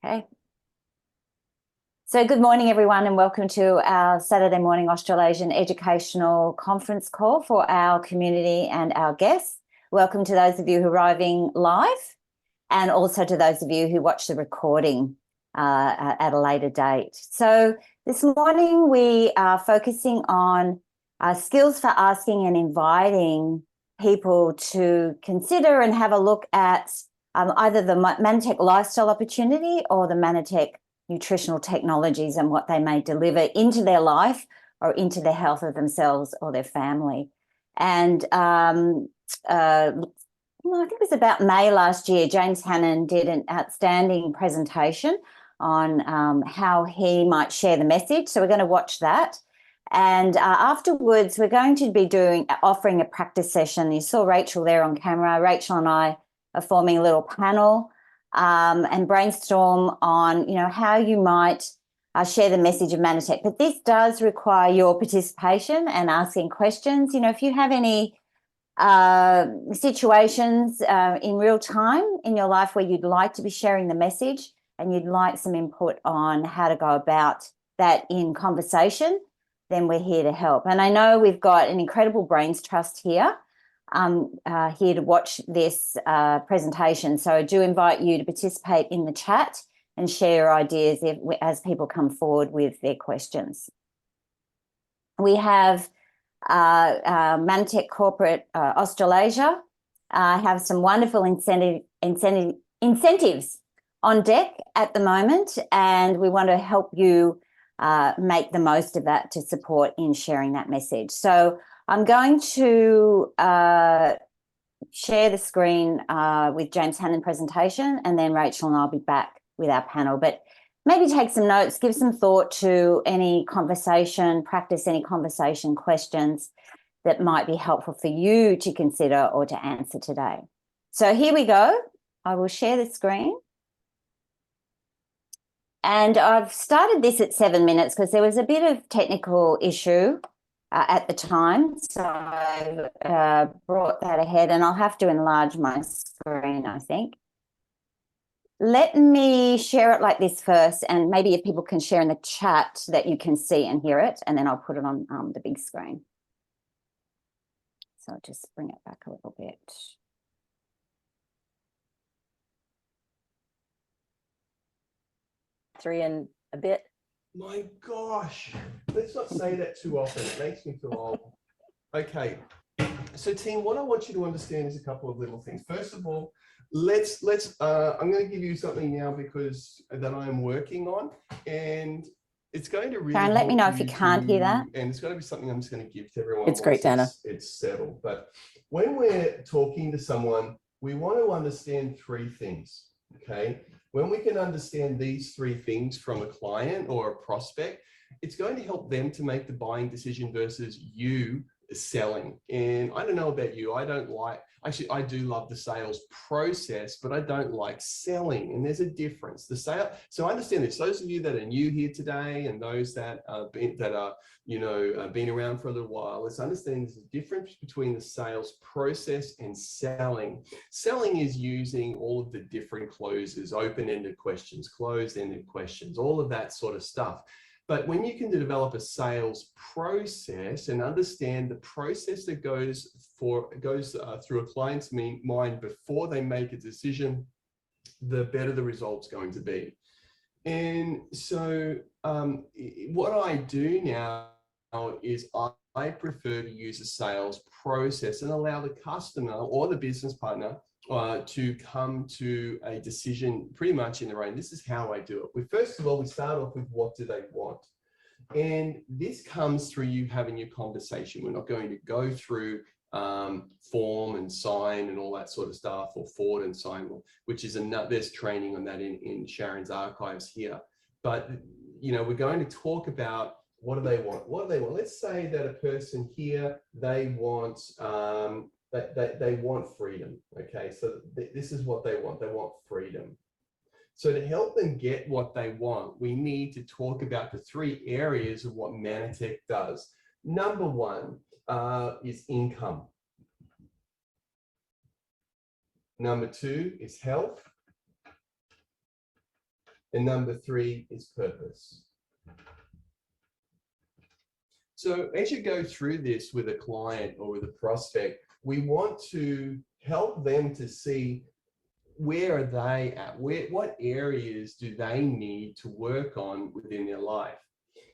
Okay. So good morning, everyone, and welcome to our Saturday morning Australasian educational conference call for our community and our guests. Welcome to those of you who are arriving live and also to those of you who watch the recording at a later date. So this morning we are focusing on skills for asking and inviting people to consider and have a look at either the Mannatech lifestyle opportunity or the Mannatech nutritional technologies and what they may deliver into their life or into the health of themselves or their family. And I think it was about May last year, James Hannon did an outstanding presentation on how he might share the message. So we're going to watch that. And afterwards, we're going to be offering a practice session. You saw Rachel there on camera. Rachel and I are forming a little panel and brainstorm on, how you might share the message of Mannatech. But this does require your participation and asking questions. If you have any situations in real time in your life where you'd like to be sharing the message and you'd like some input on how to go about that in conversation, then we're here to help. And I know we've got an incredible Brains Trust here to watch this presentation. So I do invite you to participate in the chat and share your ideas as people come forward with their questions. We have Mannatech Corporate Australasia have some wonderful incentives on deck at the moment, and we want to help you make the most of that to support in sharing that message. So I'm going to share the screen with James Hannon presentation, and then Rachel and I'll be back with our panel. But maybe take some notes, give some thought to any conversation, practice any conversation questions that might be helpful for you to consider or to answer today. So here we go. I will share the screen. And I've started this at 7 minutes because there was a bit of technical issue at the time. So I brought that ahead, and I'll have to enlarge my screen, I think. Let me share it like this first, and maybe if people can share in the chat so that you can see and hear it, and then I'll put it on the big screen. So I'll just bring it back a little bit. Three and a bit. My gosh, let's not say that too often. It makes me feel old. Okay, so team, what I want you to understand is a couple of little things. First of all, I'm going to give you something now because that I'm working on, and it's going to really Karen, let me know if you can't hear that. And it's going to be something I'm just going to give to everyone. It's great, Dana. It's settled. But when we're talking to someone, we want to understand three things, okay? When we can understand these three things from a client or a prospect, it's going to help them to make the buying decision versus you selling. And I don't know about you, I do love the sales process, but I don't like selling, and there's a difference. So I understand this. Those of you that are new here today and those that been around for a little while, let's understand there's a difference between the sales process and selling. Selling is using all of the different closes, open-ended questions, closed-ended questions, all of that sort of stuff. But when you can develop a sales process and understand the process that goes through a client's mind before they make a decision, the better the result's going to be. And so what I do now is I prefer to use a sales process and allow the customer or the business partner to come to a decision pretty much in their own. This is how I do it. First of all, we start off with what do they want? And this comes through you having your conversation. We're not going to go through form and sign and all that sort of stuff, or forward and sign, which is there's training on that in Sharon's archives here. But we're going to talk about what do they want. What do they want? Let's say that a person here, they want they want freedom. Okay, so this is what they want. They want freedom. So to help them get what they want, we need to talk about the three areas of what Mannatech does. Number one is income. Number two is health. And number 3 is purpose. So as you go through this with a client or with a prospect, we want to help them to see where are they at, what areas do they need to work on within their life.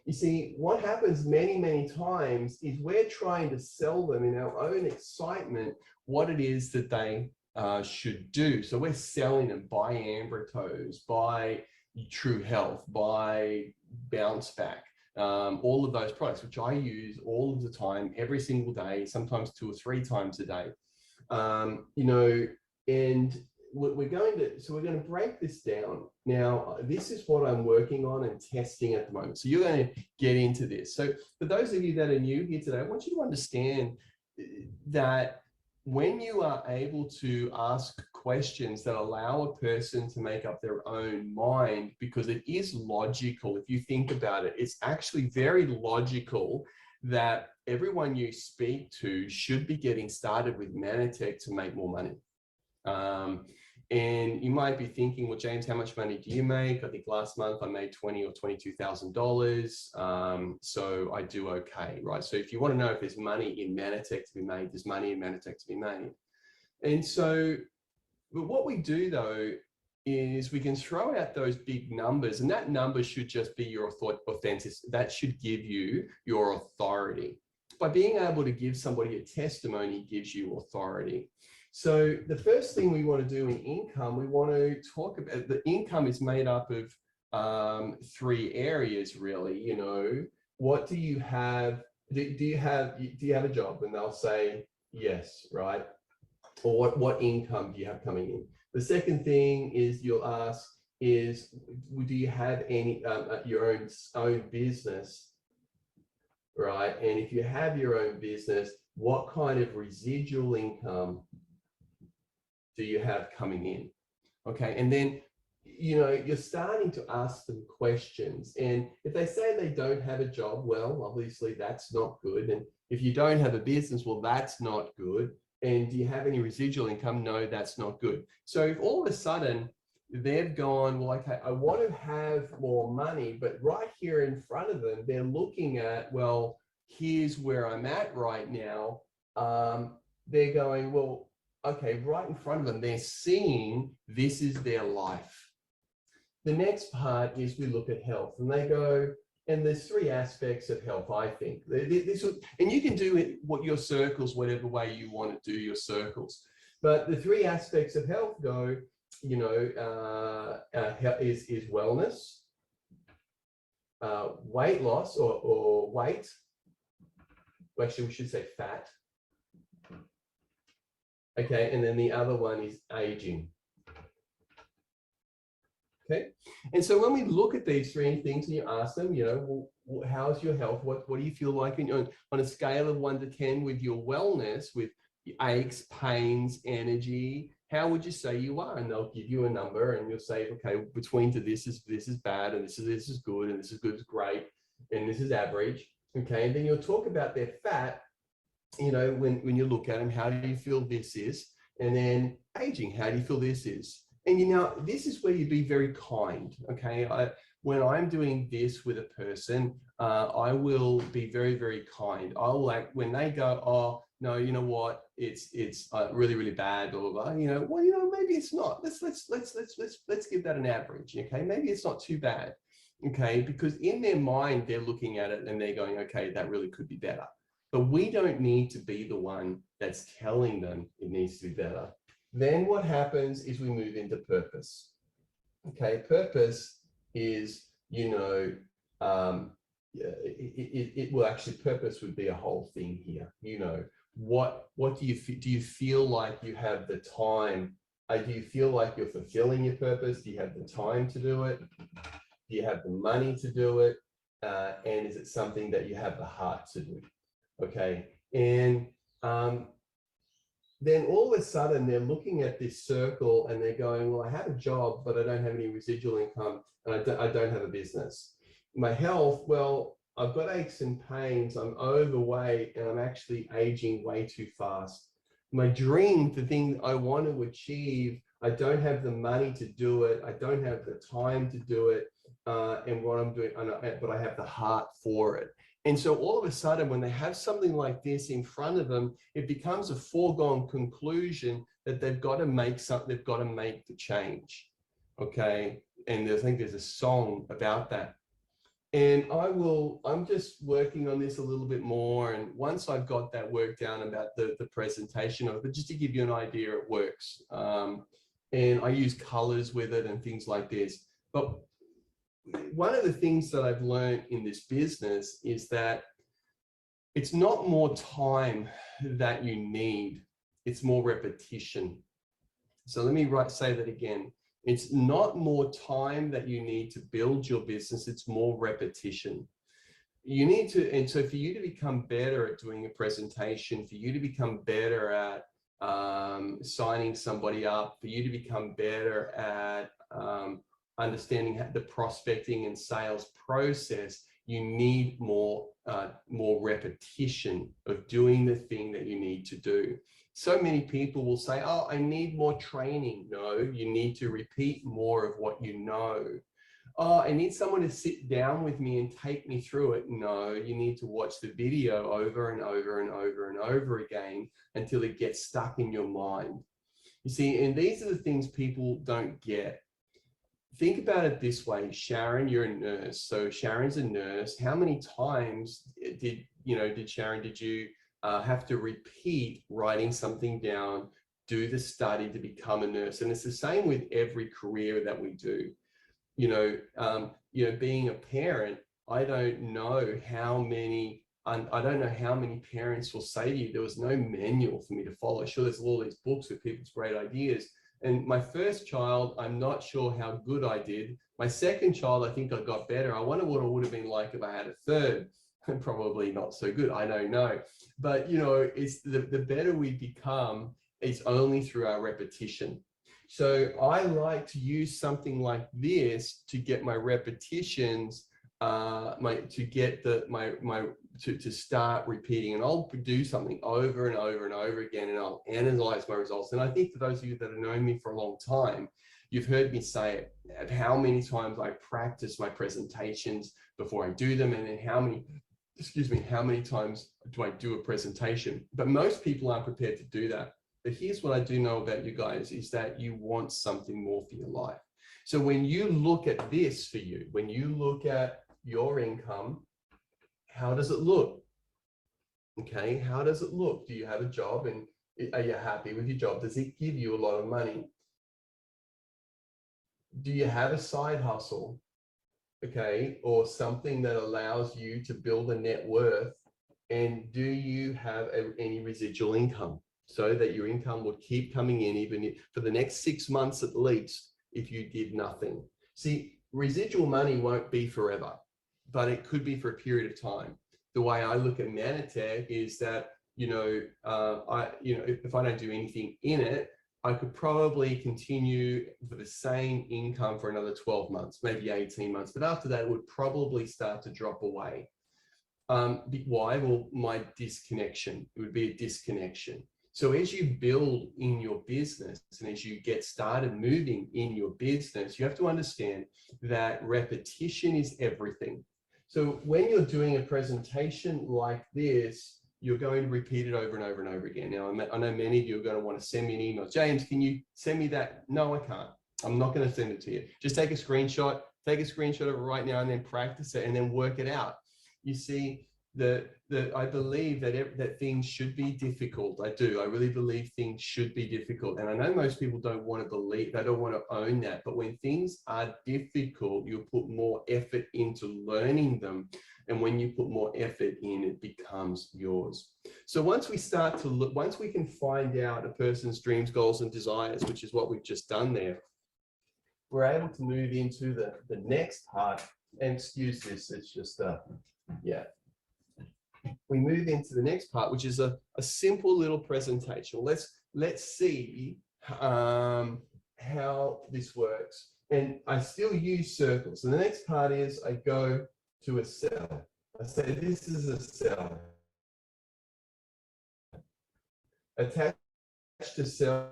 You see, what happens many, many times is we're trying to sell them in our own excitement what it is that they should do. So we're selling them, buy Ambritos, buy True Health, buy Bounce Back, all of those products, which I use all of the time, every single day, sometimes 2 or 3 times a day. You know, and we're going to break this down. Now, this is what I'm working on and testing at the moment. So you're going to get into this. So for those of you that are new here today, I want you to understand that when you are able to ask questions that allow a person to make up their own mind, because it is logical, if you think about it, it's actually very logical that everyone you speak to should be getting started with Mannatech to make more money. And you might be thinking, well, James, how much money do you make? I think last month I made $20,000 or $22,000. So I do okay, right? So if you want to know if there's money in Mannatech to be made, there's money in Mannatech to be made. And so, but what we do though, is we can throw out those big numbers, and that number should just be your authenticity. That should give you your authority. By being able to give somebody a testimony gives you authority. So the first thing we want to do in income, we want to talk about the income is made up of 3 areas, really. You know, what do you have? Do you have a job? And they'll say yes, right? Or what income do you have coming in? The second thing is you'll ask is, do you have any your own business, right? And if you have your own business, what kind of residual income do you have coming in? Okay, and then, you know, you're starting to ask them questions. And if they say they don't have a job, well, obviously that's not good. And if you don't have a business, well, that's not good. And do you have any residual income? No, that's not good. So if all of a sudden they've gone, well, okay, I want to have more money, but right here in front of them, they're looking at, well, here's where I'm at right now. They're going, well, okay, right in front of them, they're seeing this is their life. The next part is we look at health, and they go, and there's 3 aspects of health, I think. And you can do it, what your circles, whatever way you want to do your circles. But the 3 aspects of health go, you know, is wellness, weight loss or weight. Well, actually, we should say fat. Okay, and then the other one is aging. Okay, and so when we look at these 3 things and you ask them, you know, well, how's your health? What do you feel like on a scale of 1 to 10 with your wellness, with aches, pains, energy? How would you say you are? And they'll give you a number, and you'll say, okay, between to this is bad, and this is good, and this is good is great, and this is average. Okay, and then you'll talk about their fat. You know, when you look at them, how do you feel this is? And then aging, how do you feel this is? And you know, this is where you be very kind. Okay, when I'm doing this with a person, I will be very, very kind. I'll, like, when they go, oh no, you know what, it's really, really bad, blah, blah, blah. You know, well, you know, maybe it's not. Let's give that an average. Okay, maybe it's not too bad. Okay, because in their mind they're looking at it and they're going, okay, that really could be better. But we don't need to be the one that's telling them it needs to be better. Then what happens is we move into purpose. Okay, purpose is, you know, it will actually, purpose would be a whole thing here. You know, what do you feel like you have the time? Do you feel like you're fulfilling your purpose? Do you have the time to do it? Do you have the money to do it? And is it something that you have the heart to do? Okay, and then all of a sudden they're looking at this circle and they're going, well, I have a job, but I don't have any residual income, and I don't have a business. My health, well, I've got aches and pains, I'm overweight, and I'm actually aging way too fast. My dream, the thing I want to achieve, I don't have the money to do it. I don't have the time to do it. And what I'm doing, but I have the heart for it. And so all of a sudden, when they have something like this in front of them, it becomes a foregone conclusion that they've got to make something, they've got to make the change. Okay. And I think there's a song about that. And I'm just working on this a little bit more. And once I've got that work down about the presentation of it, but just to give you an idea, it works. And I use colors with it and things like this. But one of the things that I've learned in this business is that it's not more time that you need, it's more repetition. So let me say that again. It's not more time that you need to build your business, it's more repetition. You need to, and so for you to become better at doing a presentation, for you to become better at signing somebody up, for you to become better at understanding the prospecting and sales process, you need more repetition of doing the thing that you need to do. So many people will say, oh, I need more training. No, you need to repeat more of what you know. Oh, I need someone to sit down with me and take me through it. No, you need to watch the video over and over and over and over again until it gets stuck in your mind. You see, and these are the things people don't get. Think about it this way, Sharon, you're a nurse. So Sharon's a nurse. How many times did Sharon, did you have to repeat writing something down, do the study to become a nurse? And it's the same with every career that we do. Being a parent, I don't know how many parents will say to you, there was no manual for me to follow. Sure, there's all these books with people's great ideas. And my first child, I'm not sure how good I did. My second child, I think I got better. I wonder what it would have been like if I had a third. Probably not so good, I don't know. But it's the better we become, it's only through our repetition. So I like to use something like this to get my repetitions, to start repeating. And I'll do something over and over and over again, and I'll analyze my results. And I think for those of you that have known me for a long time, you've heard me say it, at how many times I practice my presentations before I do them, and then how many times do I do a presentation. But most people aren't prepared to do that. But here's what I do know about you guys, is that you want something more for your life. So when you look at this for you, when you look at your income, how does it look? Okay, how does it look? Do you have a job, and are you happy with your job? Does it give you a lot of money? Do you have a side hustle? Okay, or something that allows you to build a net worth? And do you have any residual income, so that your income will keep coming in even for the next 6 months at least if you did nothing? See, residual money won't be forever, but it could be for a period of time. The way I look at Manatech is that, if I don't do anything in it, I could probably continue for the same income for another 12 months, maybe 18 months. But after that, it would probably start to drop away. Why? Well, my disconnection. It would be a disconnection. So as you build in your business, and as you get started moving in your business, you have to understand that repetition is everything. So when you're doing a presentation like this, you're going to repeat it over and over and over again. Now, I know many of you are going to want to send me an email. James, can you send me that? No, I can't. I'm not going to send it to you. Just take a screenshot of it right now, and then practice it, and then work it out. You see, I believe that things should be difficult. I do. I really believe things should be difficult. And I know most people don't want to believe, they don't want to own that. But when things are difficult, you put more effort into learning them. And when you put more effort in, it becomes yours. So once we start to look, once we can find out a person's dreams, goals, and desires, which is what we've just done there, we're able to move into the next part. And excuse this, it's just, we move into the next part, which is a simple little presentation. Let's see how this works. And I still use circles. And the next part is I go to a cell. I say, this is a cell. Attached to cell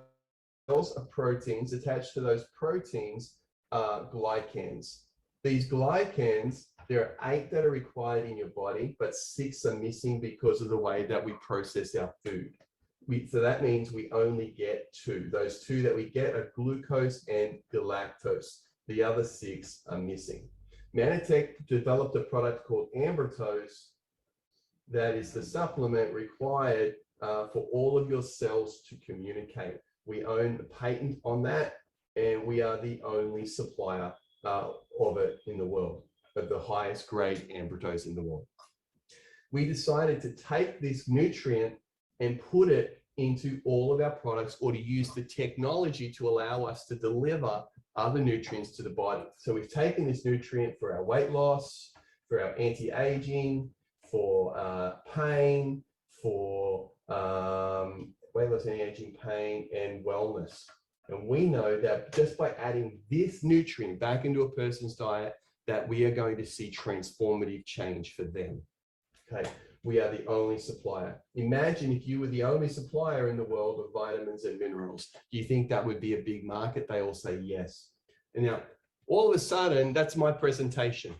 are proteins. Attached to those proteins are glycans. These glycans, there are 8 that are required in your body, but 6 are missing because of the way that we process our food. So that means we only get 2. Those 2 that we get are glucose and galactose. The other 6 are missing. Mannatech developed a product called Ambritose that is the supplement required for all of your cells to communicate. We own the patent on that, and we are the only supplier of it in the world, of the highest grade Ambritose in the world. We decided to take this nutrient and put it into all of our products, or to use the technology to allow us to deliver other nutrients to the body. So we've taken this nutrient for our weight loss, for our anti-aging, for pain, for weight loss, anti-aging, pain, and wellness. And we know that just by adding this nutrient back into a person's diet, that we are going to see transformative change for them. Okay, we are the only supplier. Imagine if you were the only supplier in the world of vitamins and minerals. Do you think that would be a big market? They all say yes. And now, all of a sudden, that's my presentation.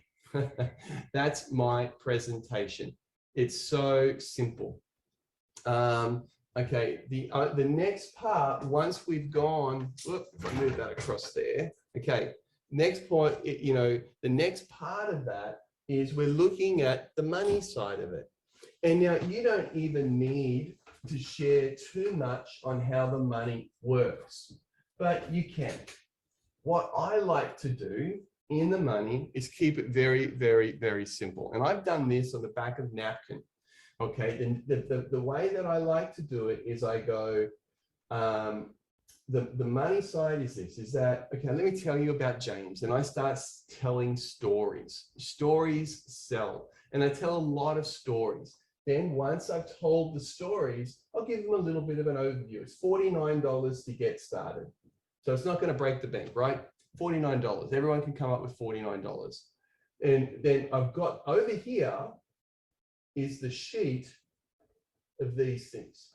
That's my presentation. It's so simple. Okay, the next part, once we've gone, whoop, if I move that across there. Okay, next point, the next part of that is we're looking at the money side of it. And now you don't even need to share too much on how the money works, but you can. What I like to do in the money is keep it very, very, very simple. And I've done this on the back of napkin. Okay, the way that I like to do it is I go, the money side is this, is that, okay, let me tell you about James. And I start telling stories. Stories sell. And I tell a lot of stories. Then once I've told the stories, I'll give them a little bit of an overview. It's $49 to get started. So it's not going to break the bank, right? $49. Everyone can come up with $49. And then I've got over here is the sheet of these things,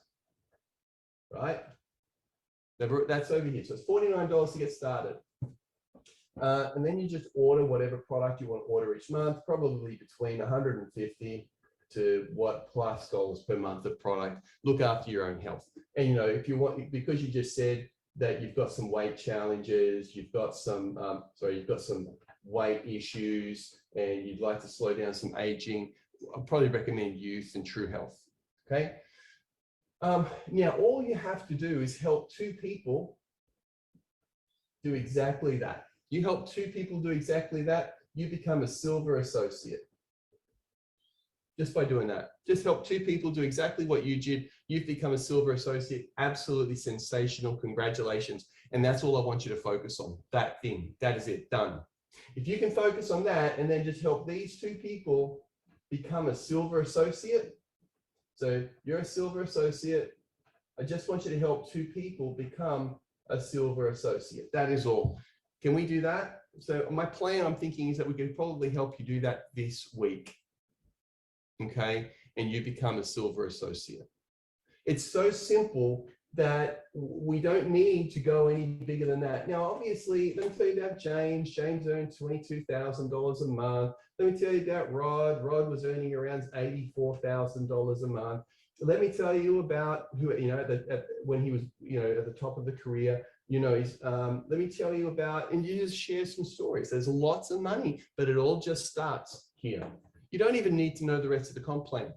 right? That's over here. So it's $49 to get started. And then you just order whatever product you want to order each month, probably between 150 to plus dollars per month of product. Look after your own health. And if you want, because you just said that you've got some weight challenges, you've got some weight issues, and you'd like to slow down some aging, I'd probably recommend Youth and True Health. Okay. Now, all you have to do is help 2 people do exactly that. You help 2 people do exactly that, you become a silver associate. Just by doing that. Just help 2 people do exactly what you did. You've become a silver associate. Absolutely sensational. Congratulations. And that's all I want you to focus on. That thing. That is it. Done. If you can focus on that and then just help these 2 people become a silver associate. So you're a silver associate. I just want you to help 2 people become a silver associate. That is all. Can we do that? So my plan, I'm thinking, is that we can probably help you do that this week. Okay, and you become a silver associate. It's so simple that we don't need to go any bigger than that. Now, obviously, let me tell you about James. James earned $22,000 a month. Let me tell you about Rod. Rod was earning around $84,000 a month. Let me tell you about who, when he was, at the top of the career, let me tell you about, and you just share some stories. There's lots of money, but it all just starts here. You don't even need to know the rest of the comp plan.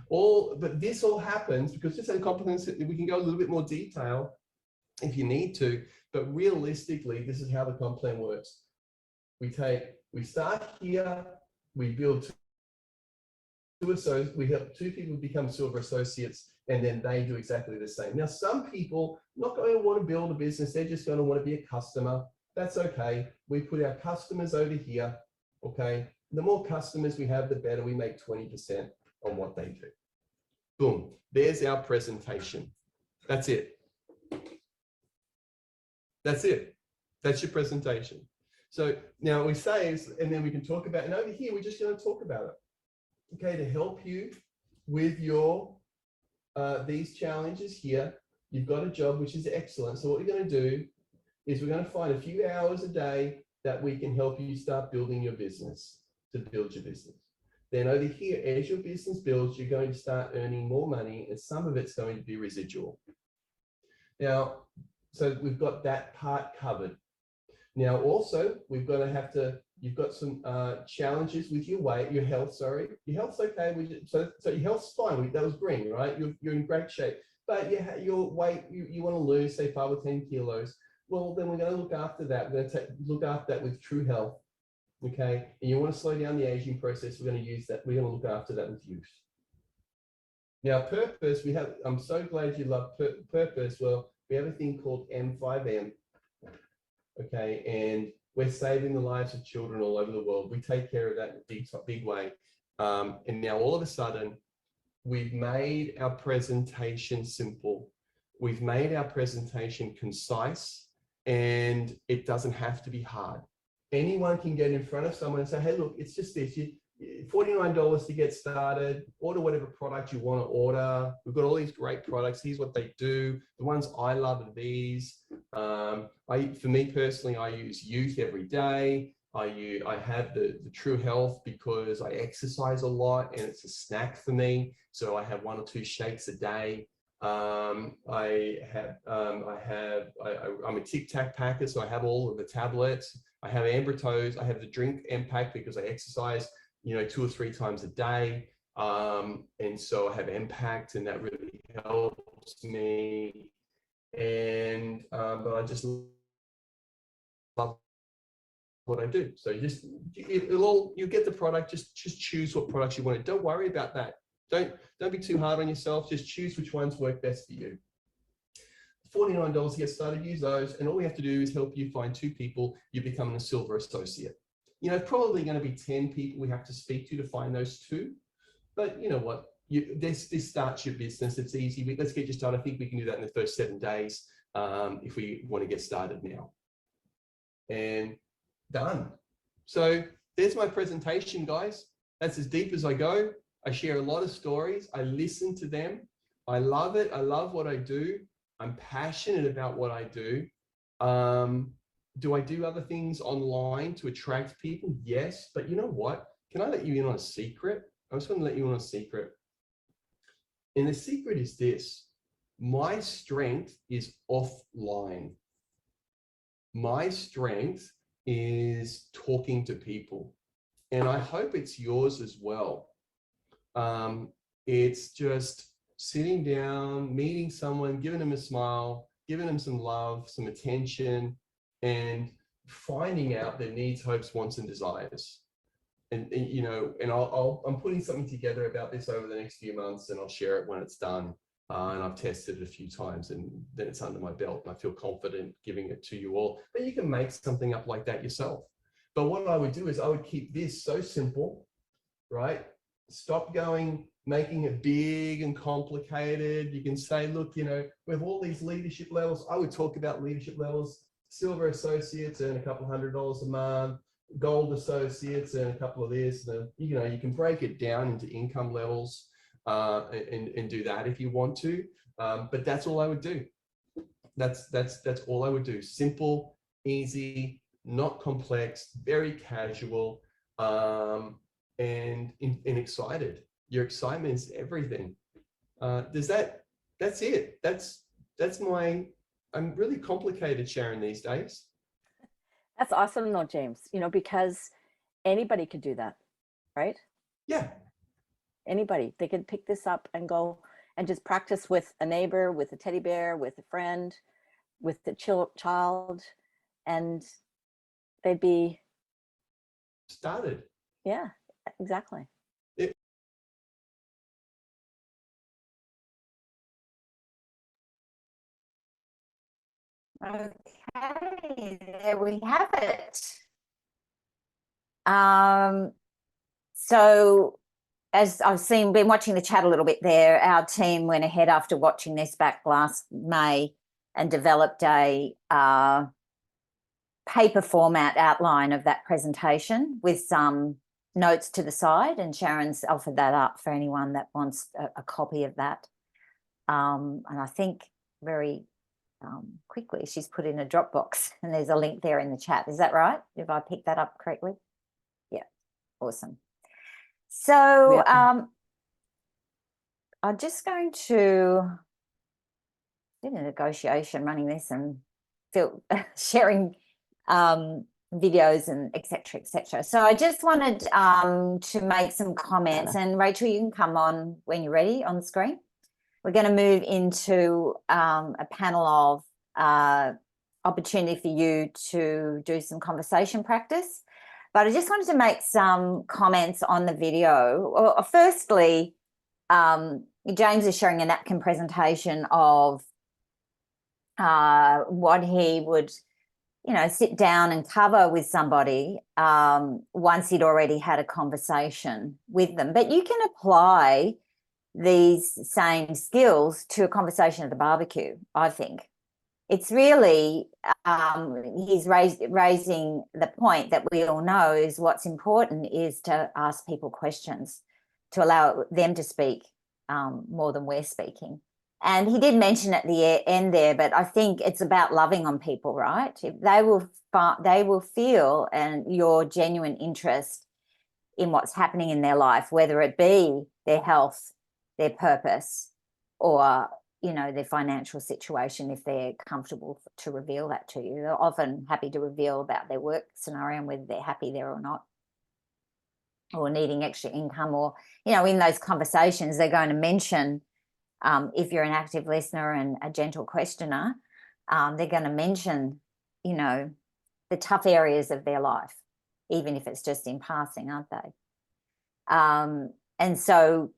But this all happens because just in comp plans, we can go a little bit more detail if you need to, but realistically, this is how the comp plan works. We start here, we build we help 2 people become silver associates, and then they do exactly the same. Now, some people not going to want to build a business, they're just going to want to be a customer. That's okay. We put our customers over here, okay? The more customers we have, the better. We make 20% on what they do. Boom. There's our presentation. That's it. That's it. That's your presentation. So now we say, and then we can talk about, and over here, we're just going to talk about it. Okay, to help you with your these challenges here, You've got a job, which is excellent. So what we're going to do is we're going to find a few hours a day that we can help you start building your business, to build your business. Then over here, as your business builds, you're going to start earning more money, and some of it's going to be residual. Now, so we've got that part covered. Now, also, we've got to have to, you've got some challenges with your weight, your health, sorry. Your health's okay. So your health's fine. That was green, right? You're in great shape. But your weight, you want to lose, say, 5 or 10 kilos. Well, then we're going to look after that. We're going to look after that with True Health. Okay. And you want to slow down the aging process. We're going to use that. We're going to look after that with youth. Now, purpose, I'm so glad you love purpose. Well, we have a thing called M5M. Okay. And we're saving the lives of children all over the world. We take care of that in a big way. And now all of a sudden, we've made our presentation simple. We've made our presentation concise, and it doesn't have to be hard. Anyone can get in front of someone and say, hey, look, it's just this. $49 to get started. Order whatever product you want to order. We've got all these great products. Here's what they do. The ones I love are these. For me personally, I use Youth every day. I have the True Health because I exercise a lot and it's a snack for me. So I have 1 or 2 shakes a day. I'm a Tic Tac packer, so I have all of the tablets. I have Ambertoes. I have the drink M-Pack because I exercise, 2 or 3 times a day. And so I have M-Packed, and that really helps me. And but I just love what I do. So you get the product. Just choose what products you want. Don't worry about that. Don't be too hard on yourself. Just choose which ones work best for you. $49 to get started, use those. And all we have to do is help you find 2 people. You become a silver associate. Probably going to be 10 people we have to speak to find those 2. But you know what? This starts your business. It's easy. Let's get you started. I think we can do that in the first 7 days if we want to get started now. And done. So there's my presentation, guys. That's as deep as I go. I share a lot of stories. I listen to them. I love it. I love what I do. I'm passionate about what I do. Do I do other things online to attract people? Yes. But you know what? Can I let you in on a secret? I just want to let you in on a secret. And the secret is this. My strength is offline. My strength is talking to people. And I hope it's yours as well. It's just sitting down, meeting someone, giving them a smile, giving them some love, some attention, and finding out their needs, hopes, wants, and desires. And I'm putting something together about this over the next few months, and I'll share it when it's done. And I've tested it a few times, and then it's under my belt, and I feel confident giving it to you all. But you can make something up like that yourself. But what I would do is I would keep this so simple, right? Stop making it big and complicated. You can say, look, we have all these leadership levels. I would talk about leadership levels. Silver associates earn a couple $100 a month. Gold associates earn a couple of this. You can break it down into income levels and do that if you want to. But that's all I would do. That's all I would do. Simple, easy, not complex, very casual, and excited. Your excitement is everything. That's it. That's my, I'm really complicated, Sharon, these days. That's awesome though, James, because anybody could do that, right? Yeah. Anybody, they could pick this up and go and just practice with a neighbor, with a teddy bear, with a friend, with the child, and they'd be started. Yeah, exactly. Okay, there we have it. So as I've been watching the chat a little bit there, our team went ahead after watching this back last May and developed a paper format outline of that presentation with some notes to the side, and Sharon's offered that up for anyone that wants a copy of that. And I think very quickly. She's put in a Dropbox and there's a link there in the chat. Is that right? If I picked that up correctly? Yeah, awesome. So I'm just going to do a negotiation running this and sharing videos and et cetera. So I just wanted to make some comments, and Rachel, you can come on when you're ready on the screen. We're going to move into a panel of opportunity for you to do some conversation practice. But I just wanted to make some comments on the video. Well, firstly, James is showing a napkin presentation of what he would, sit down and cover with somebody once he'd already had a conversation with them. But you can apply these same skills to a conversation at the barbecue, I think. It's really, he's raising the point that we all know is what's important is to ask people questions, to allow them to speak more than we're speaking. And he did mention at the end there, but I think it's about loving on people, right? If they will feel and your genuine interest in what's happening in their life, whether it be their health, their purpose, or their financial situation, if they're comfortable to reveal that to you. They're often happy to reveal about their work scenario and whether they're happy there or not, or needing extra income, or in those conversations they're going to mention, if you're an active listener and a gentle questioner, they're going to mention the tough areas of their life, even if it's just in passing, aren't they? And so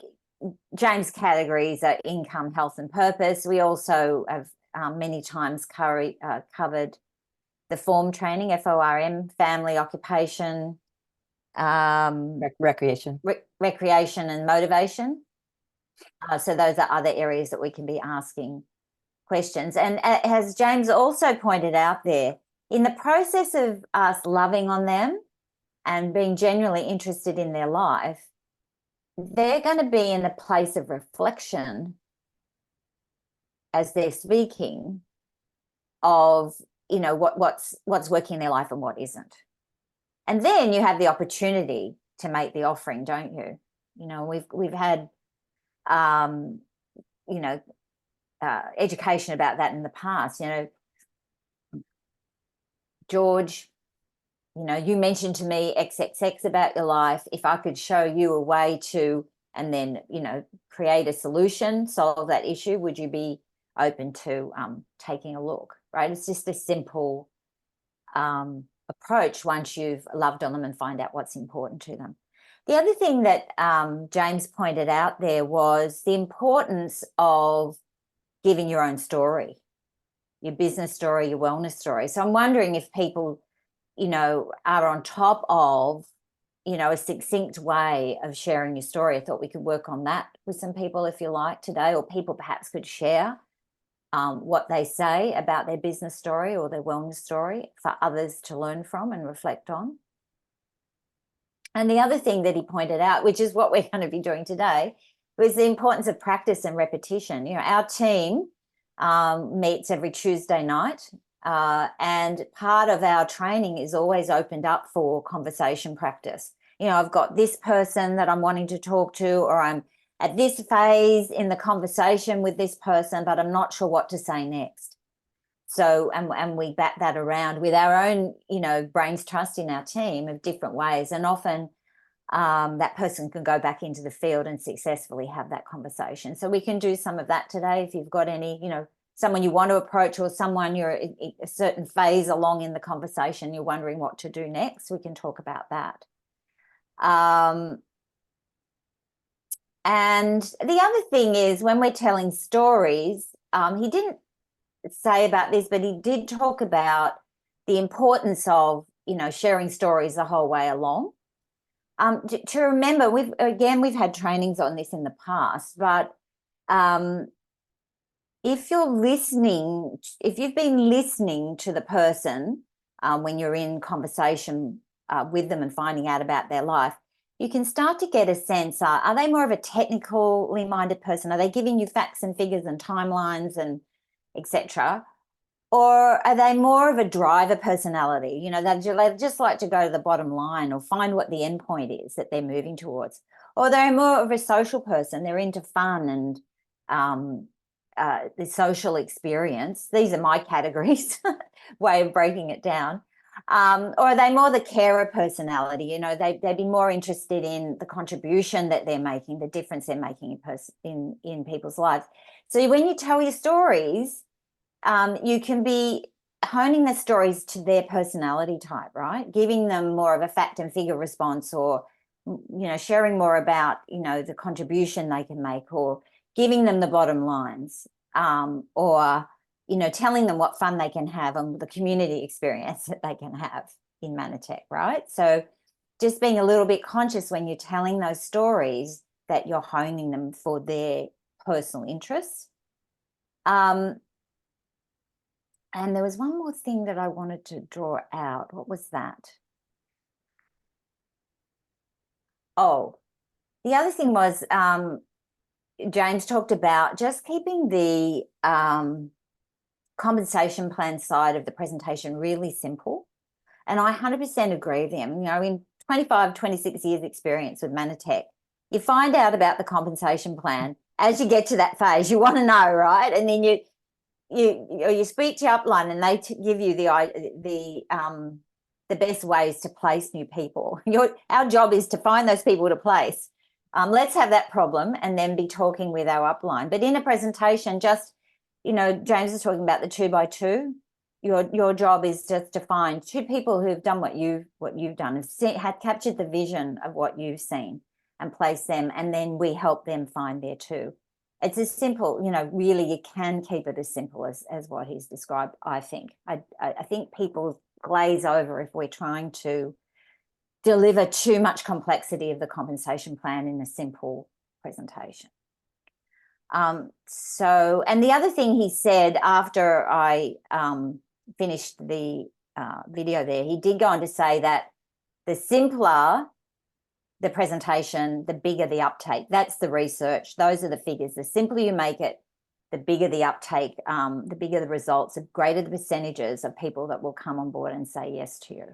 James' categories are income, health and purpose. We also have many times covered the FORM training, FORM, family, occupation, recreation and motivation. So those are other areas that we can be asking questions. And as James also pointed out there, in the process of us loving on them and being genuinely interested in their life, they're going to be in a place of reflection as they're speaking of, what's working in their life and what isn't. And then you have the opportunity to make the offering, don't you? We've had, education about that in the past. George, you mentioned to me XXX about your life. If I could show you a way to, and then, create a solution, solve that issue, would you be open to taking a look, right? It's just a simple approach once you've loved on them and find out what's important to them. The other thing that James pointed out there was the importance of giving your own story, your business story, your wellness story. So I'm wondering if people, are on top of, a succinct way of sharing your story. I thought we could work on that with some people, if you like, today, or people perhaps could share what they say about their business story or their wellness story for others to learn from and reflect on. And the other thing that he pointed out, which is what we're going to be doing today, was the importance of practice and repetition. Our team meets every Tuesday night, and part of our training is always opened up for conversation practice. I've got this person that I'm wanting to talk to, or I'm at this phase in the conversation with this person, but I'm not sure what to say next. So, and we bat that around with our own, brains trust in our team of different ways. And often that person can go back into the field and successfully have that conversation. So we can do some of that today. If you've got any, someone you want to approach, or someone you're a certain phase along in the conversation, you're wondering what to do next, we can talk about that. And the other thing is, when we're telling stories, he didn't say about this, but he did talk about the importance of, sharing stories the whole way along. To remember, we've had trainings on this in the past, but if you've been listening to the person when you're in conversation with them and finding out about their life, you can start to get a sense, are they more of a technically minded person? Are they giving you facts and figures and timelines and etc.? Or are they more of a driver personality? You know, they just like to go to the bottom line or find what the end point is that they're moving towards. Or they're more of a social person. They're into fun and the social experience. These are my categories, way of breaking it down. Or are they more the carer personality? You know, they'd be more interested in the contribution that they're making, the difference they're making in people's lives. So when you tell your stories, you can be honing the stories to their personality type, right? Giving them more of a fact and figure response, or, you know, sharing more about, you know, the contribution they can make, or giving them the bottom lines, or, you know, telling them what fun they can have and the community experience that they can have in Mannatech, right? So just being a little bit conscious when you're telling those stories that you're honing them for their personal interests. And there was one more thing that I wanted to draw out. What was that? Oh, the other thing was James talked about just keeping the compensation plan side of the presentation really simple. And I 100% agree with him. You know, in 25, 26 years experience with Mannatech, you find out about the compensation plan as you get to that phase. You want to know, right? And then you speak to your upline and they give you the best ways to place new people. Our job is to find those people to place. Let's have that problem and then be talking with our upline. But in a presentation, just, you know, James is talking about the 2 by 2. Your job is just to find 2 people who've done what you've done, have captured the vision of what you've seen and place them, and then we help them find their 2. It's as simple, you know, really you can keep it as simple as what he's described, I think. I think people glaze over if we're trying to deliver too much complexity of the compensation plan in a simple presentation. And the other thing he said after I finished the video there, he did go on to say that the simpler the presentation, the bigger the uptake. That's the research. Those are the figures. The simpler you make it, the bigger the uptake, the bigger the results, the greater the percentages of people that will come on board and say yes to you.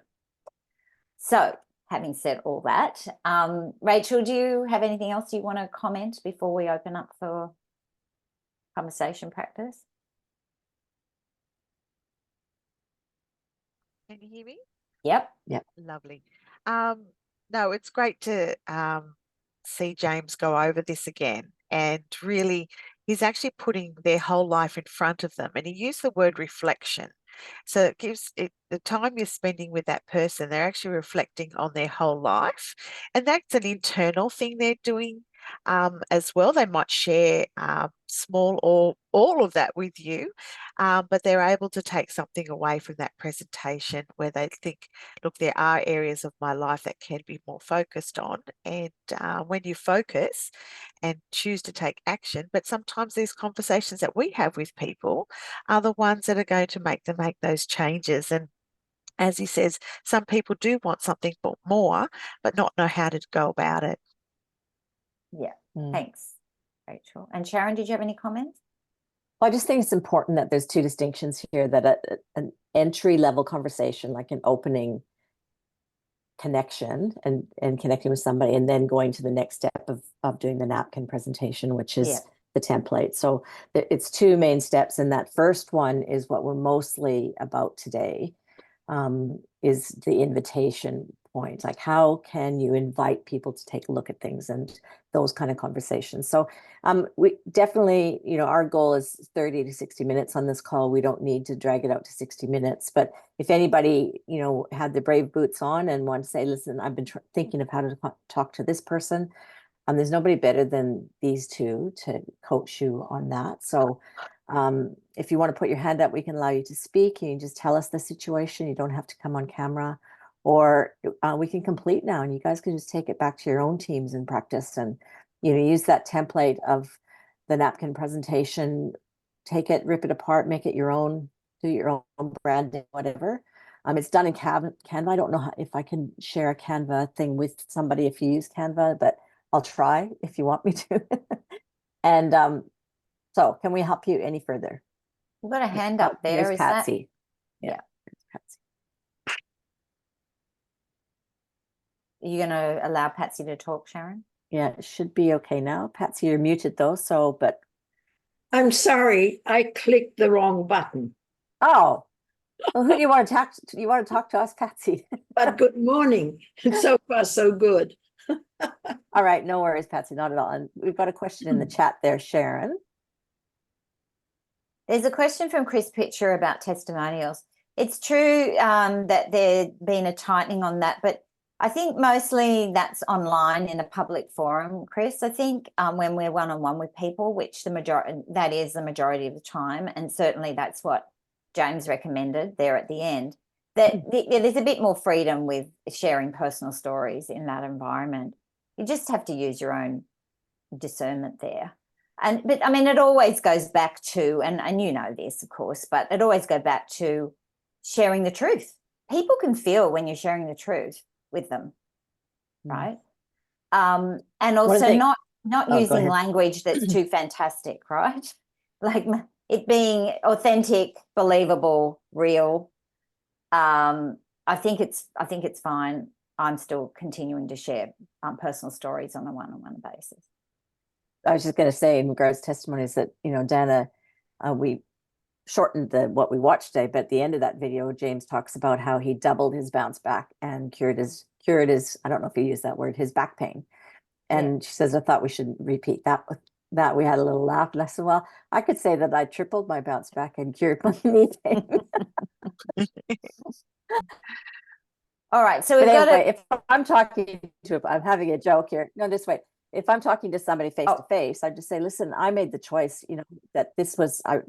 So having said all that, Rachel, do you have anything else you want to comment before we open up for conversation practice? Can you hear me? Yep. Lovely. No, it's great to see James go over this again, and really he's actually putting their whole life in front of them, and he used the word reflection. So it gives it the time you're spending with that person, they're actually reflecting on their whole life, and that's an internal thing they're doing as well. They might share small or all of that with you, but they're able to take something away from that presentation where they think, look, there are areas of my life that can be more focused on. And when you focus and choose to take action, but sometimes these conversations that we have with people are the ones that are going to make them make those changes. And as he says, some people do want something more, but not know how to go about it. Yeah. Thanks, Rachel. And Sharon, did you have any comments? Well, I just think it's important that there's 2 distinctions here, that an entry-level conversation, like an opening connection and connecting with somebody, and then going to the next step of doing the napkin presentation, which is the template. So it's 2 main steps, and that first one is what we're mostly about today, is the invitation point. Like, how can you invite people to take a look at things and those kind of conversations? So we definitely, you know, our goal is 30 to 60 minutes on this call. We don't need to drag it out to 60 minutes. But if anybody, you know, had the brave boots on and want to say, listen, I've been thinking of how to talk to this person, there's nobody better than these 2 to coach you on that. So if you want to put your hand up, we can allow you to speak. You can just tell us the situation. You don't have to come on camera, or we can complete now, and you guys can just take it back to your own teams and practice, and, you know, use that template of the napkin presentation, take it, rip it apart, make it your own, do your own branding, whatever. It's done in Canva. I don't know if I can share a Canva thing with somebody if you use Canva, but I'll try if you want me to. And so can we help you any further? We've got a hand up there. There's Is that? Patsy. Yeah. There's Patsy. Are you going to allow Patsy to talk, Sharon? Yeah, it should be okay now. Patsy, you're muted though, so, but, I'm sorry, I clicked the wrong button. oh. Well, who do you want to talk to? You want to talk to us, Patsy? But good morning. So far, so good. All right, no worries, Patsy, not at all. And we've got a question in the chat there, Sharon. There's a question from Chris Pitcher about testimonials. It's true that there's been a tightening on that, but I think mostly that's online in a public forum, Chris. I think when we're one-on-one with people, which that is the majority of the time, and certainly that's what James recommended there at the end, that there's a bit more freedom with sharing personal stories in that environment. You just have to use your own discernment there. But I mean, it always goes back to, and you know this, of course, but it always goes back to sharing the truth. People can feel when you're sharing the truth with them, right? And also not using language that's too fantastic, right? Like it being authentic, believable, real. I think it's fine. I'm still continuing to share personal stories on a one-on-one basis. I was just going to say in regards to testimonies that, you know, Dana, we shortened what we watched today, but at the end of that video, James talks about how he doubled his bounce back and cured his, I don't know if he used that word, his back pain. And she says, I thought we should repeat that. We had a little laugh. And I said, well, I could say that I tripled my bounce back and cured my knee pain. All right. So we've got if I'm talking to, I'm having a joke here. No, this way. If I'm talking to somebody face to face, I just say, listen, I made the choice, you know, that this was, I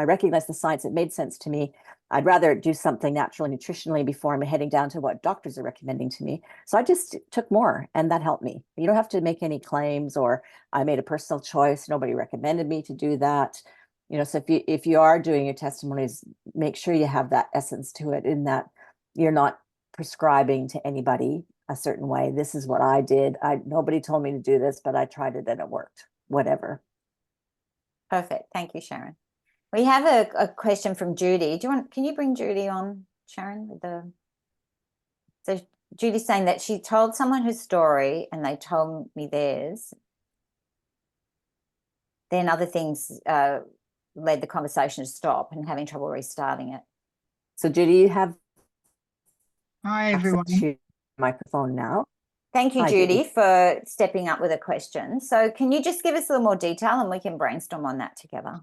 recognize the science. It made sense to me. I'd rather do something naturally, nutritionally before I'm heading down to what doctors are recommending to me. So I just took more and that helped me. You don't have to make any claims or I made a personal choice. Nobody recommended me to do that. You know, so if you are doing your testimonies, make sure you have that essence to it in that you're not prescribing to anybody a certain way. This is what I did. Nobody told me to do this, but I tried it and it worked. Whatever. Perfect. Thank you, Sharon. We have a question from Judy. Can you bring Judy on, Sharon? So Judy's saying that she told someone her story and they told me theirs. Then other things led the conversation to stop and having trouble restarting it. So Judy, you have Hi, everyone. Microphone now. Thank you, Hi, Judy, for stepping up with a question. So can you just give us a little more detail and we can brainstorm on that together?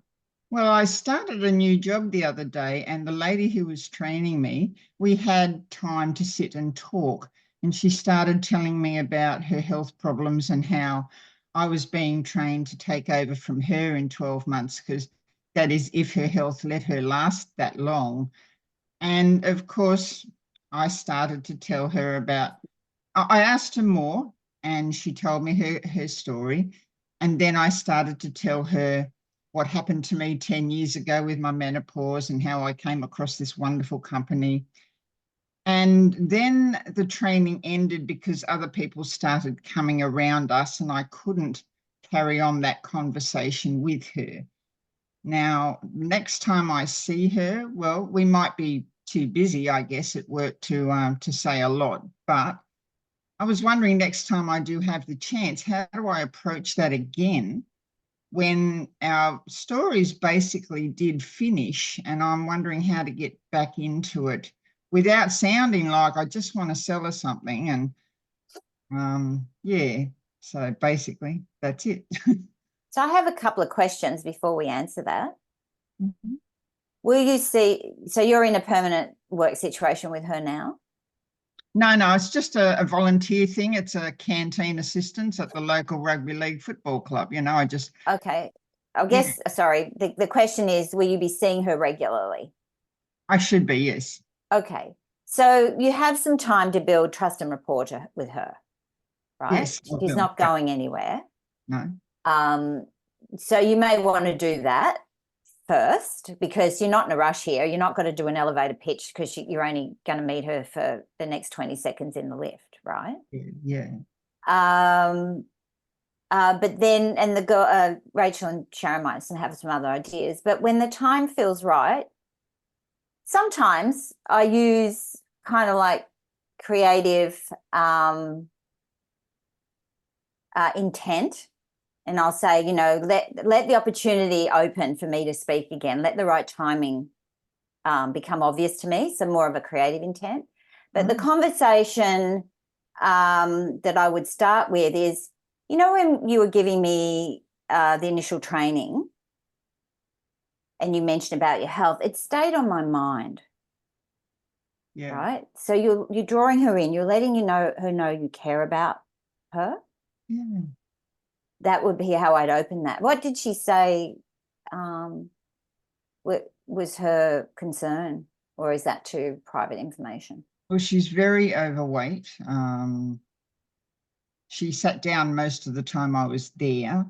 Well, I started a new job the other day and the lady who was training me, we had time to sit and talk, and she started telling me about her health problems and how I was being trained to take over from her in 12 months, because that is if her health let her last that long. And of course, I started to tell her about, I asked her more and she told me her story. And then I started to tell her what happened to me 10 years ago with my menopause and how I came across this wonderful company. And then the training ended because other people started coming around us and I couldn't carry on that conversation with her. Now, next time I see her, well, we might be too busy, I guess, at work to say a lot. But I was wondering next time I do have the chance, how do I approach that again when our stories basically did finish, and I'm wondering how to get back into it without sounding like I just want to sell her something. And yeah, so basically that's it. So I have a couple of questions before we answer that. Mm-hmm. Will you see, so you're in a permanent work situation with her now? No, it's just a volunteer thing. It's a canteen assistant at the local rugby league football club. You know, I just... Okay. I guess, sorry, the question is, will you be seeing her regularly? I should be, yes. Okay. So you have some time to build trust and rapport with her, right? Yes. She's not going anywhere. No. So you may want to do that first, because you're not in a rush here. You're not going to do an elevator pitch because you're only going to meet her for the next 20 seconds in the lift, right? Yeah. But then, and the girl, Rachel and Sharon might have some other ideas, but when the time feels right, sometimes I use kind of like creative intent, and I'll say, you know, let the opportunity open for me to speak again. Let the right timing become obvious to me. So more of a creative intent. But the conversation that I would start with is, you know, when you were giving me the initial training and you mentioned about your health, it stayed on my mind. Yeah. Right. So you're drawing her in, you're letting her know you care about her. Yeah. That would be how I'd open that. What did she say was her concern, or is that too private information? Well, she's very overweight. She sat down most of the time I was there.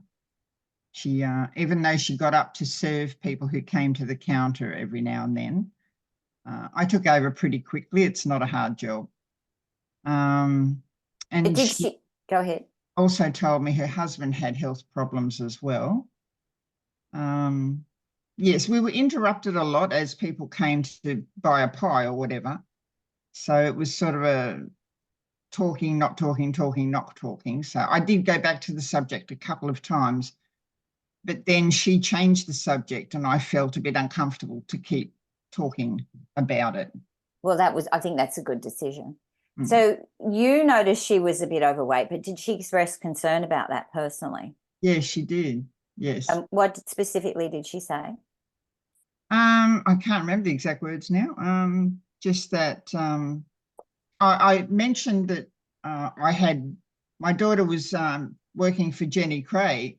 She, even though she got up to serve people who came to the counter every now and then, I took over pretty quickly. It's not a hard job. And But did she she go ahead? also told me her husband had health problems as well. Yes, we were interrupted a lot as people came to buy a pie or whatever. So it was sort of a talking, not talking, talking, not talking. So I did go back to the subject a couple of times, but then she changed the subject and I felt a bit uncomfortable to keep talking about it. Well, I think that's a good decision. Mm. So you noticed she was a bit overweight, but did she express concern about that personally? Yes, she did. Yes. What specifically did she say? I can't remember the exact words now. Just that I mentioned that my daughter was working for Jenny Craig,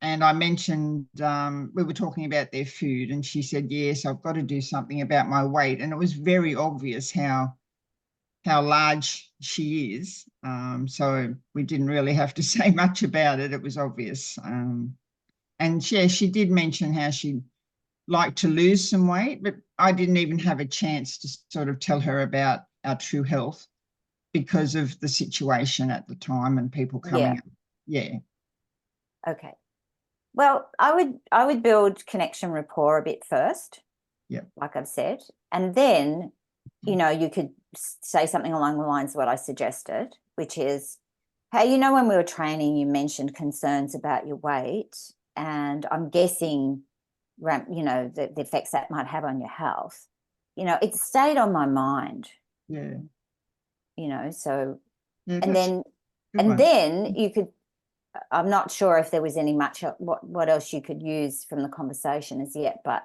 and I mentioned we were talking about their food, and she said, yes, I've got to do something about my weight. And it was very obvious how large she is. So we didn't really have to say much about it. It was obvious. And yeah, she did mention how she'd like to lose some weight, but I didn't even have a chance to sort of tell her about our true health because of the situation at the time and people coming up. Yeah. Okay. Well, I would build connection rapport a bit first. Yeah. Like I've said. And then, you know, you could say something along the lines of what I suggested, which is, hey, you know, when we were training, you mentioned concerns about your weight, and I'm guessing, you know, the effects that might have on your health. You know, it stayed on my mind. Yeah. You know, so, Yeah, and then you could, I'm not sure if there was any much what else you could use from the conversation as yet, but,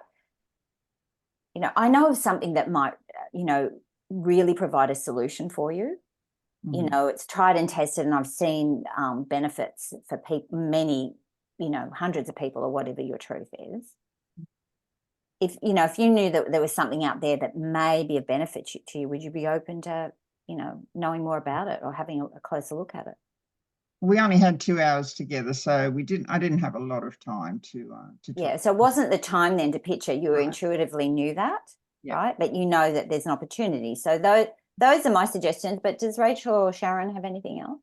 you know, I know of something that might, you know, really provide a solution for you. You know, it's tried and tested, and I've seen benefits for many, you know, hundreds of people, or whatever your truth is. If, you know, if you knew that there was something out there that may be of benefit to you, would you be open to, you know, knowing more about it or having a closer look at it? We only had 2 hours together, so I didn't have a lot of time to talk. Yeah, so it wasn't the time then to picture. You Right. intuitively knew that, Yeah. right? But you know that there's an opportunity. So those are my suggestions. But does Rachel or Sharon have anything else?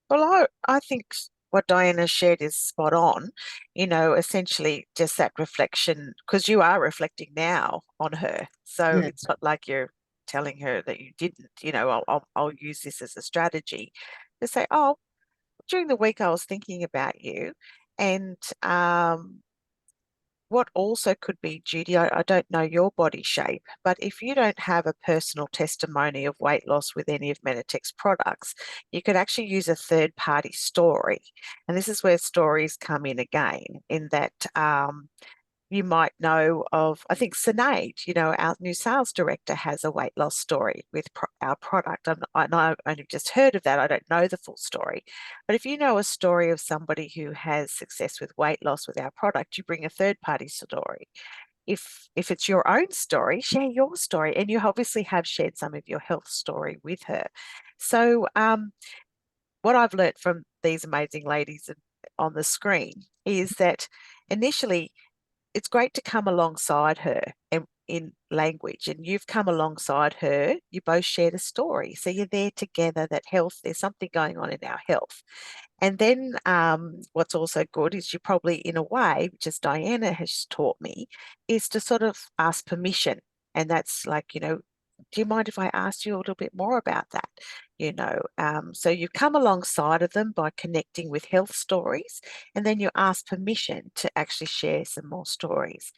Well, I think what Diana shared is spot on. You know, essentially just that reflection, because you are reflecting now on her. So Yeah. it's not like you're telling her that you didn't. You know, I'll use this as a strategy to say, oh, during the week I was thinking about you, and what also could be, Judy, I don't know your body shape, but if you don't have a personal testimony of weight loss with any of Meditech's products, you could actually use a third-party story. And this is where stories come in again, in that you might know of, I think Sinead, you know, our new sales director, has a weight loss story with our product. I've only just heard of that. I don't know the full story. But if you know a story of somebody who has success with weight loss with our product, you bring a third-party story. If it's your own story, share your story. And you obviously have shared some of your health story with her. So what I've learned from these amazing ladies on the screen is that initially, it's great to come alongside her and in language, and you've come alongside her. You both shared a story, so you're there together. That health, there's something going on in our health. And then what's also good is you probably, in a way, which as Diana has taught me, is to sort of ask permission. And that's like, you know, do you mind if I ask you a little bit more about that? You know, so you come alongside of them by connecting with health stories, and then you ask permission to actually share some more stories.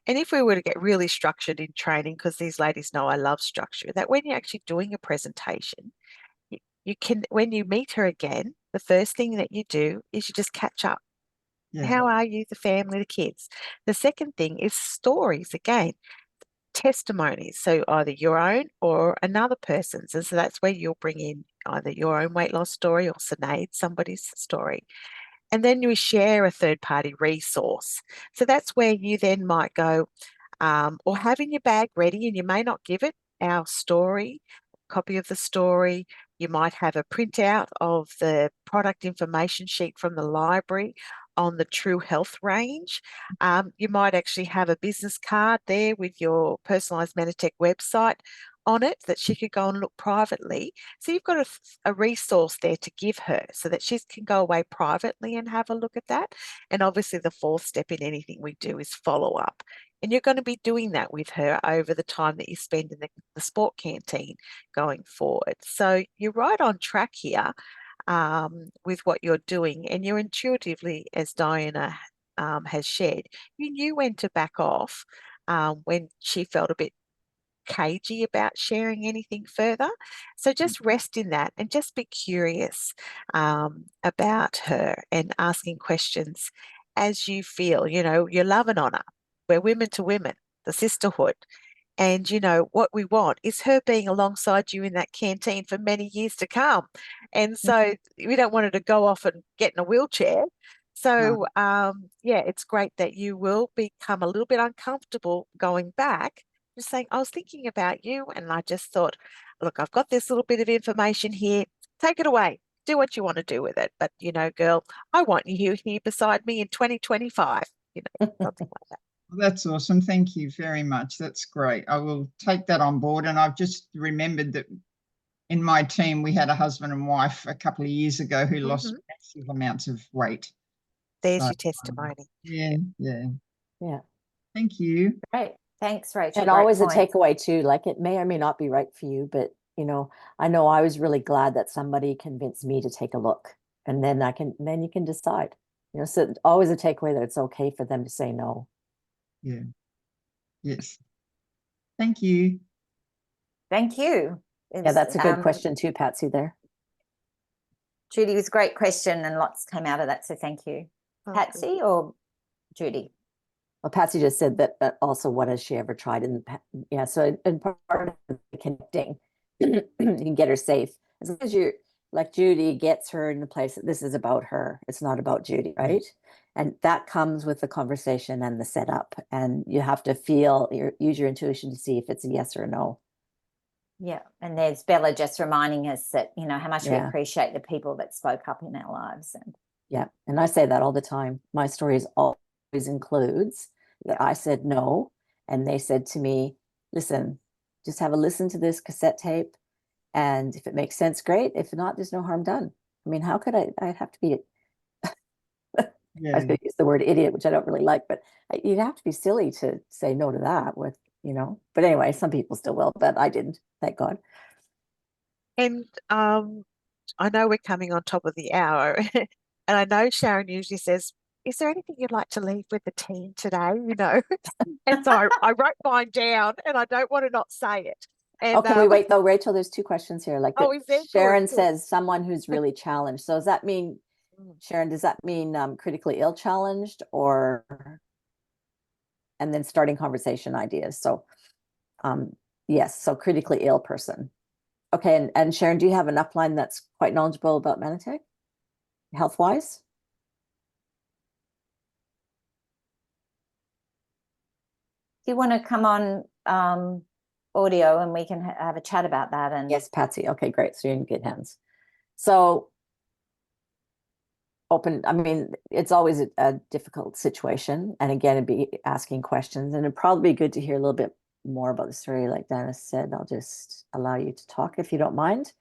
And if we were to get really structured in training, because these ladies know I love structure, that when you're actually doing a presentation, you can, when you meet her again, the first thing that you do is you just catch up. Yeah. How are you, the family, the kids? The second thing is stories again, testimonies. So either your own or another person's. And so that's where you'll bring in either your own weight loss story or Sinead, somebody's story. And then you share a third party resource. So that's where you then might go, or have in your bag ready, and you may not give it our story, copy of the story. You might have a printout of the product information sheet from the library on the True Health range. You might actually have a business card there with your personalised Manatech website on it that she could go and look privately. So you've got a resource there to give her so that she can go away privately and have a look at that. And obviously the fourth step in anything we do is follow up. And you're going to be doing that with her over the time that you spend in the sport canteen going forward. So you're right on track here with what you're doing. And you're intuitively, as Diana has shared, you knew when to back off when she felt a bit cagey about sharing anything further. So just rest in that and just be curious about her and asking questions as you feel. You know, you're loving on her. We're women to women, the sisterhood. And, you know, what we want is her being alongside you in that canteen for many years to come. And so we don't want her to go off and get in a wheelchair. So, yeah, it's great that you will become a little bit uncomfortable going back, just saying, I was thinking about you and I just thought, look, I've got this little bit of information here. Take it away. Do what you want to do with it. But, you know, girl, I want you here beside me in 2025, you know, something like that. That's awesome. Thank you very much. That's great. I will take that on board. And I've just remembered that in my team, we had a husband and wife a couple of years ago who lost massive amounts of weight. There's So, your testimony. yeah. Yeah. Thank you. Great. Thanks, Rachel. And Great always a point. takeaway too, like it may or may not be right for you, but you know I was really glad that somebody convinced me to take a look, and then you can decide, you know, so always a takeaway that it's okay for them to say no. Yeah. Yes. Thank you. Thank you. Yeah, that's a good question too, Patsy, there. Judy, it was a great question and lots came out of that. So thank you. Patsy or Judy? Well, Patsy just said that also, what has she ever tried? And yeah, so and part of the connecting, you can get her safe. As long as you're like Judy gets her in the place that this is about her. It's not about Judy, right? And that comes with the conversation and the setup. And you have to use your intuition to see if it's a yes or a no. Yeah. And there's Bella just reminding us that, you know, how much we Yeah. appreciate the people that spoke up in our lives. And Yeah. And I say that all the time. My stories always includes that I said no. And they said to me, listen, just have a listen to this cassette tape. And if it makes sense, great. If not, there's no harm done. I mean, how could I'd have to be, I was going to use the word idiot, which I don't really like, but you'd have to be silly to say no to that with, you know, but anyway, some people still will, but I didn't, thank God. And I know we're coming on top of the hour, and I know Sharon usually says, is there anything you'd like to leave with the team today? You know, and so I wrote mine down and I don't want to not say it. And, can we wait though, Rachel? There's two questions here. Like is there? Sharon Good. says someone who's really challenged. So does that mean, Sharon, does that mean critically ill challenged or, and then starting conversation ideas? So yes, so critically ill person. Okay, and Sharon, do you have an upline that's quite knowledgeable about Manatech, health-wise? do you want to come on audio and we can have a chat about that? And Yes, Patsy. Okay, great. So you're in good hands. So I mean, it's always a difficult situation. And again, it'd be asking questions, and it'd probably be good to hear a little bit more about the story, like Dana said, I'll just allow you to talk if you don't mind.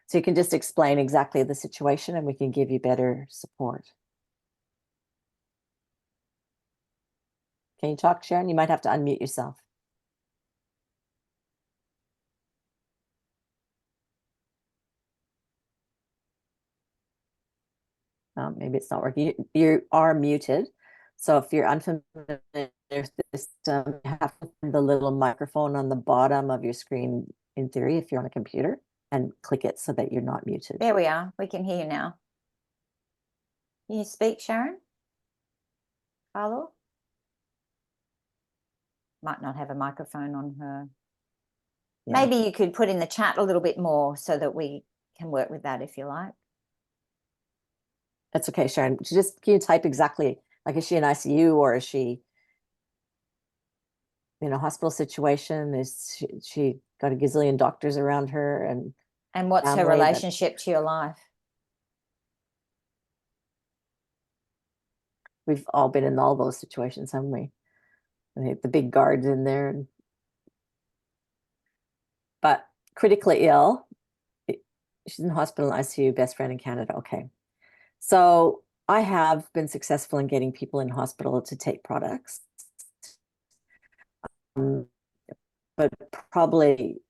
So you can just explain exactly the situation and we can give you better support. Can you talk, Sharon? You might have to unmute yourself. Maybe it's not working. You are muted. So if you're unfamiliar with the system, you have to find the little microphone on the bottom of your screen, in theory, if you're on a computer, and click it so that you're not muted. There we are. We can hear you now. Can you speak, Sharon? Carlo? Might not have a microphone on her. Yeah. Maybe you could put in the chat a little bit more so that we can work with that if you like. That's okay, Sharon. Just can you type exactly, like, is she in ICU or is she in a hospital situation? Is she got a gazillion doctors around her? And what's her family that- relationship to your life? We've all been in all those situations, haven't we? And the big guards in there. But critically ill, she's in hospital and ICU, best friend in Canada. Okay. So I have been successful in getting people in hospital to take products. But probably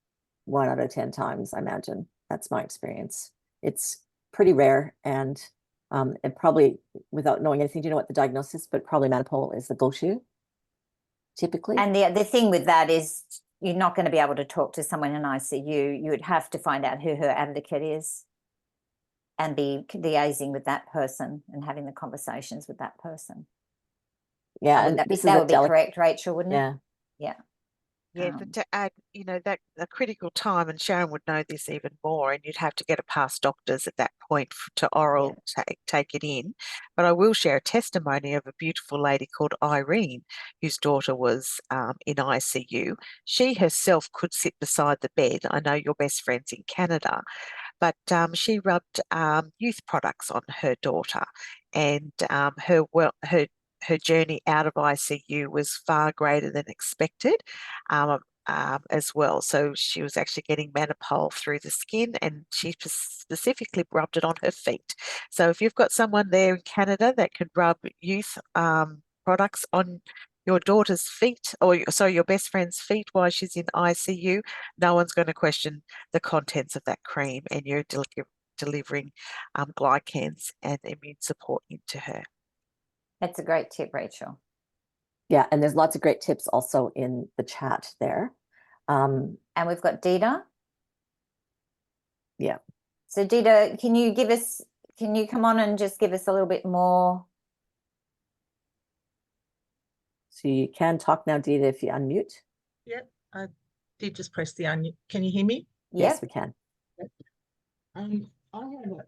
1 out of 10 times, I imagine. That's my experience. It's pretty rare, and probably, without knowing anything, do you know what the diagnosis? But probably Manipul is the go-to, typically. And the thing with that is you're not going to be able to talk to someone in ICU. You would have to find out who her advocate is and be liaising with that person and having the conversations with that person. Yeah, Would and that be, this is that a would be correct, Rachel, wouldn't it? Yeah. Yeah. Yeah, but to add, you know, that a critical time, and Sharon would know this even more, and you'd have to get a past doctors at that point to oral take it in. But I will share a testimony of a beautiful lady called Irene, whose daughter was in ICU. She herself could sit beside the bed. I know your best friend's in Canada, but she rubbed youth products on her daughter, and her journey out of ICU was far greater than expected as well. So she was actually getting Manipul through the skin, and she specifically rubbed it on her feet. So if you've got someone there in Canada that could rub youth products on your daughter's feet, or sorry, your best friend's feet while she's in ICU, no one's going to question the contents of that cream, and you're delivering glycans and immune support into her. That's a great tip, Rachel. Yeah, and there's lots of great tips also in the chat there. And we've got Dita. Yeah. So Dita, can you come on and just give us a little bit more? So you can talk now, Dita, if you unmute. Yep, I did just press the unmute. Can you hear me? Yes, we can. I have a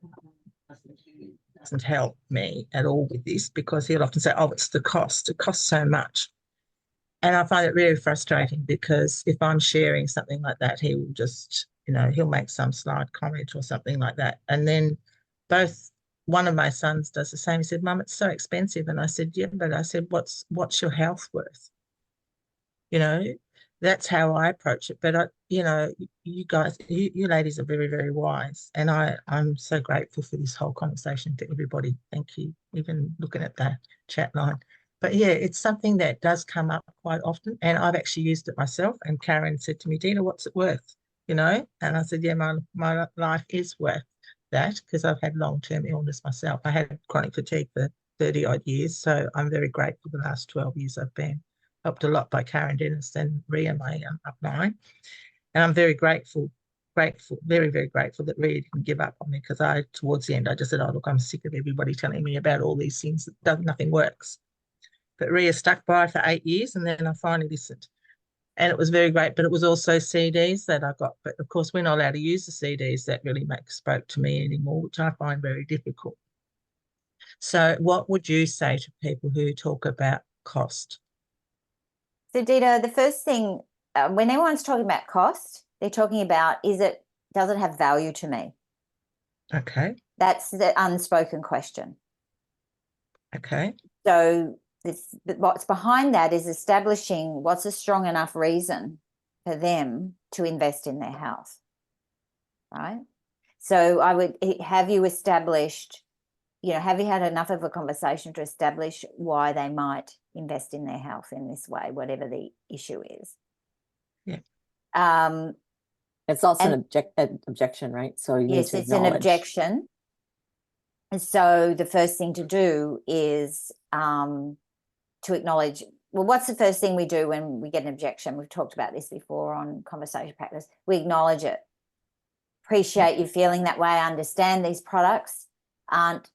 husband who doesn't help me at all with this, because he'll often say, oh, it's the cost. It costs so much. And I find it really frustrating, because if I'm sharing something like that, he will just, you know, he'll make some slight comment or something like that. And then one of my sons does the same. He said, Mum, it's so expensive. And I said, yeah, but I said, what's your health worth? You know, that's how I approach it. But you know, you guys, you ladies are very, very wise. And I'm so grateful for this whole conversation to everybody. Thank you. Even looking at the chat line. But yeah, it's something that does come up quite often. And I've actually used it myself. And Karen said to me, Dina, what's it worth? You know, and I said, yeah, my life is worth that, because I've had long-term illness myself. I had chronic fatigue for 30 odd years. So I'm very grateful the last 12 years I've been helped a lot by Karen Dennis and Ria, my upline. And I'm very grateful, very, very grateful that Ria didn't give up on me, because towards the end, I just said, oh, look, I'm sick of everybody telling me about all these things. Nothing works. But Ria stuck by for 8 years, and then I finally listened. And it was very great, but it was also CDs that I got. But of course, we're not allowed to use the CDs that really spoke to me anymore, which I find very difficult. So what would you say to people who talk about cost? So Dita, the first thing, when everyone's talking about cost, they're talking about, does it have value to me? Okay. That's the unspoken question. Okay. So what's behind that is establishing what's a strong enough reason for them to invest in their health, right? So have you established, have you had enough of a conversation to establish why they might invest in their health in this way, whatever the issue is? Yeah. It's also an objection, right? So you need Yes, to it's an acknowledge. objection. And so the first thing to do is to acknowledge, well, what's the first thing we do when we get an objection? We've talked about this before on Conversation Practice. We acknowledge it. Appreciate you feeling that way. I understand these products aren't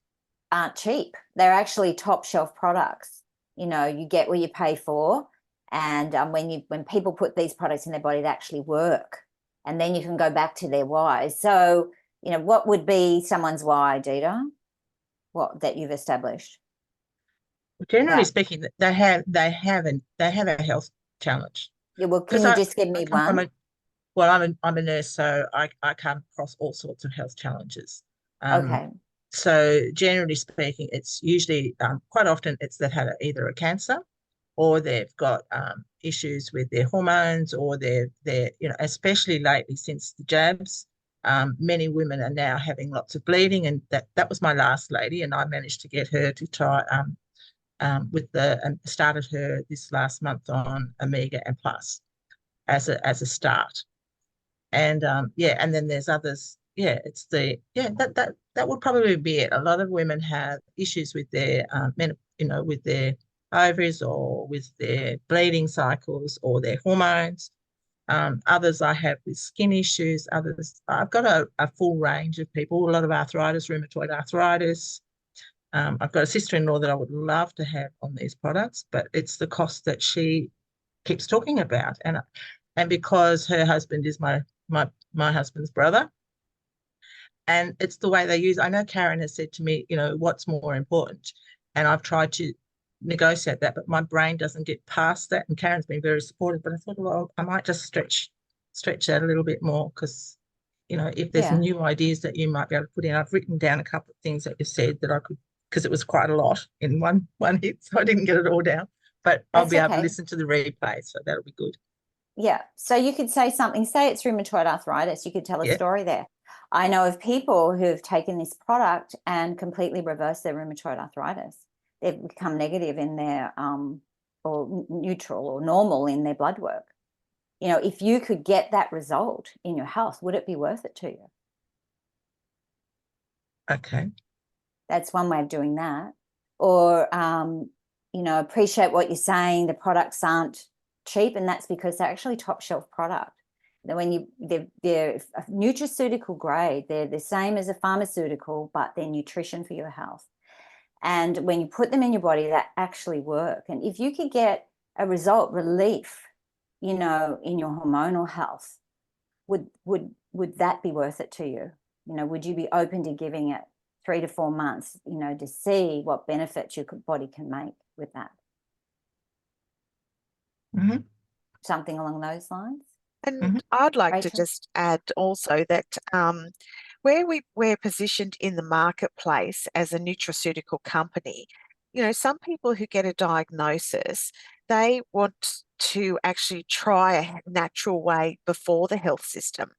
cheap. They're actually top shelf products. You get what you pay for. And when people put these products in their body, they actually work. And then you can go back to their why. So, what would be someone's why, Dita? What that you've established? Generally Yeah. speaking, they have a health challenge. Yeah, well, can 'Cause you just give me one? I'm a nurse, so I come across all sorts of health challenges. Okay. So generally speaking, it's usually quite often they've had either a cancer, or they've got issues with their hormones, or they're especially lately since the jabs. Many women are now having lots of bleeding, and that was my last lady, and I managed to get her to try started her this last month on Omega and Plus as a start. And and then there's others. That would probably be it. A lot of women have issues with their with their ovaries, or with their bleeding cycles, or their hormones. Others I have with skin issues. Others, I've got a full range of people, a lot of arthritis, rheumatoid arthritis. I've got a sister-in-law that I would love to have on these products, but it's the cost that she keeps talking about. And because her husband is my husband's brother, and it's the way they use. I know Karen has said to me, what's more important? And I've tried to negotiate that, but my brain doesn't get past that. And Karen's been very supportive, but I thought, well, I might just stretch that a little bit more, because, if there's Yeah. new ideas that you might be able to put in. I've written down a couple of things that you said that I could, because it was quite a lot in one hit, so I didn't get it all down. But I'll That's be able okay. to listen to the replay, so that'll be good. Yeah. So you could say something, say it's rheumatoid arthritis. You could tell a Yeah. story there. I know of people who have taken this product and completely reversed their rheumatoid arthritis. They've become negative in their or neutral or normal in their blood work. If you could get that result in your health, would it be worth it to you? Okay. That's one way of doing that. Or, appreciate what you're saying. The products aren't cheap, and that's because they're actually top shelf product. They're a nutraceutical grade. They're the same as a pharmaceutical, but they're nutrition for your health. And when you put them in your body, that actually work. And if you could get a result, relief, in your hormonal health, would that be worth it to you? Would you be open to giving it 3 to 4 months, to see what benefits your body can make with that? Mm-hmm. Something along those lines? And I'd like to Rachel? just add also that where we're positioned in the marketplace as a nutraceutical company, some people who get a diagnosis, they want to actually try a natural way before the health system.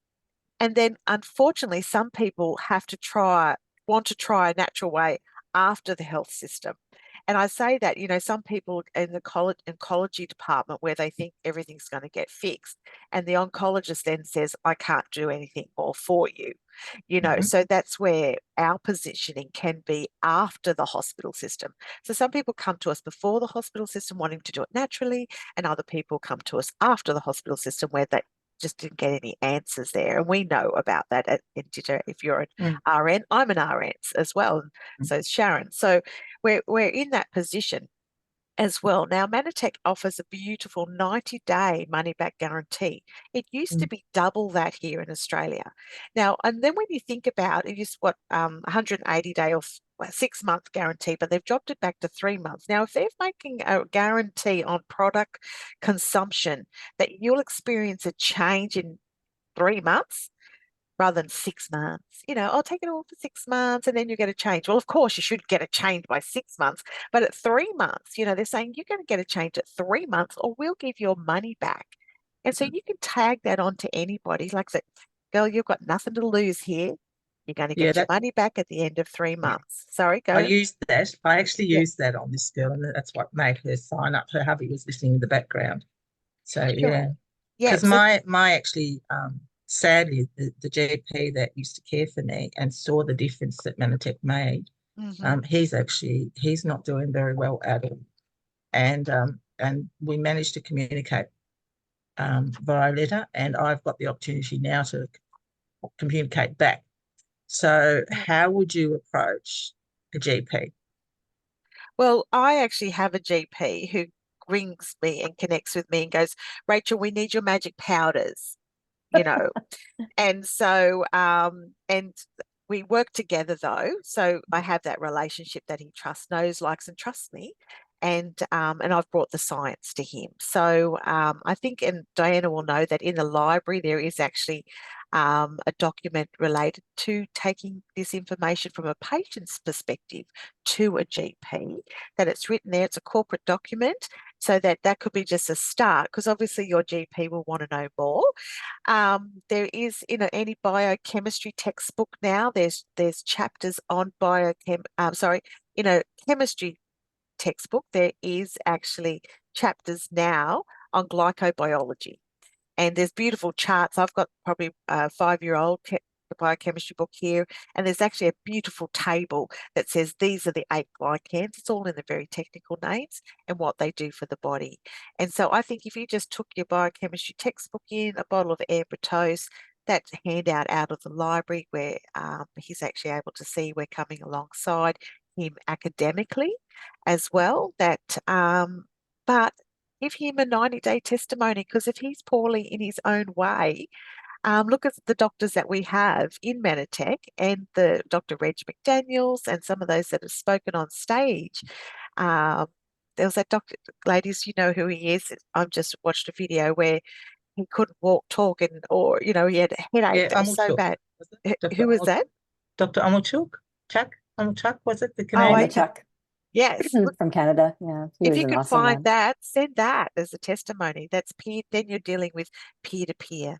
And then unfortunately, some people want to try a natural way after the health system. And I say that, some people in the oncology department, where they think everything's going to get fixed, and the oncologist then says, I can't do anything more for you. So that's where our positioning can be after the hospital system. So some people come to us before the hospital system wanting to do it naturally, and other people come to us after the hospital system where they just didn't get any answers there. And we know about that at Dita. If you're an RN, I'm an RN as well. So is Sharon. So we're in that position as well. Now, Manitech offers a beautiful 90-day money-back guarantee. It used to be double that here in Australia. Now, and then when you think about it, it's what 180-day or 6-month guarantee, but they've dropped it back to 3 months. Now, if they're making a guarantee on product consumption that you'll experience a change in 3 months, rather than 6 months. I'll take it all for 6 months and then you get a change. Well, of course, you should get a change by 6 months, but at 3 months, they're saying you're going to get a change at 3 months or we'll give your money back. And so you can tag that on to anybody. Like that, girl, you've got nothing to lose here. You're going to Yeah, get your that money back at the end of 3 months. Sorry, go. I used that. I actually Yeah. used that on this girl, and that's what made her sign up. Her hubby was listening in the background. So Sure. yeah, Yeah. because So, my actually sadly the GP that used to care for me and saw the difference that Manatech made, mhm. he's not doing very well at all. And we managed to communicate via letter, and I've got the opportunity now to communicate back. So how would you approach a GP? Well, I actually have a GP who rings me and connects with me and goes, Rachel, we need your magic powders, you know. And so, and we work together though. So I have that relationship that he trusts, knows, likes, and trusts me. And I've brought the science to him. So I think, and Diana will know that in the library there is actually a document related to taking this information from a patient's perspective to a GP. That it's written there. It's a corporate document, so that could be just a start. Because obviously your GP will want to know more. There is, any biochemistry textbook now, there's chapters on chemistry textbook, there is actually chapters now on glycobiology. And there's beautiful charts. I've got probably a 5-year-old biochemistry book here, and there's actually a beautiful table that says these are the 8 glycans. It's all in the very technical names and what they do for the body. And so I think if you just took your biochemistry textbook in, a bottle of Ambrotose, that handout out of the library where he's actually able to see we're coming alongside him academically as well, but give him a 90-day testimony, because if he's poorly in his own way, look at the doctors that we have in Manatech, and the Dr. Reg McDaniels and some of those that have spoken on stage. There was that doctor, ladies, you know who he is. I've just watched a video where he couldn't walk, talk, or he had a headache Yeah, that was so Amulchuk, bad. was it? Who was that? Dr. Amulchuk? Amulchuk, was it the Oh, Canadian? Chuck Yes. from Canada. Yeah, he If was you an can awesome find man. that, send that as a testimony. That's peer. Then you're dealing with peer-to-peer,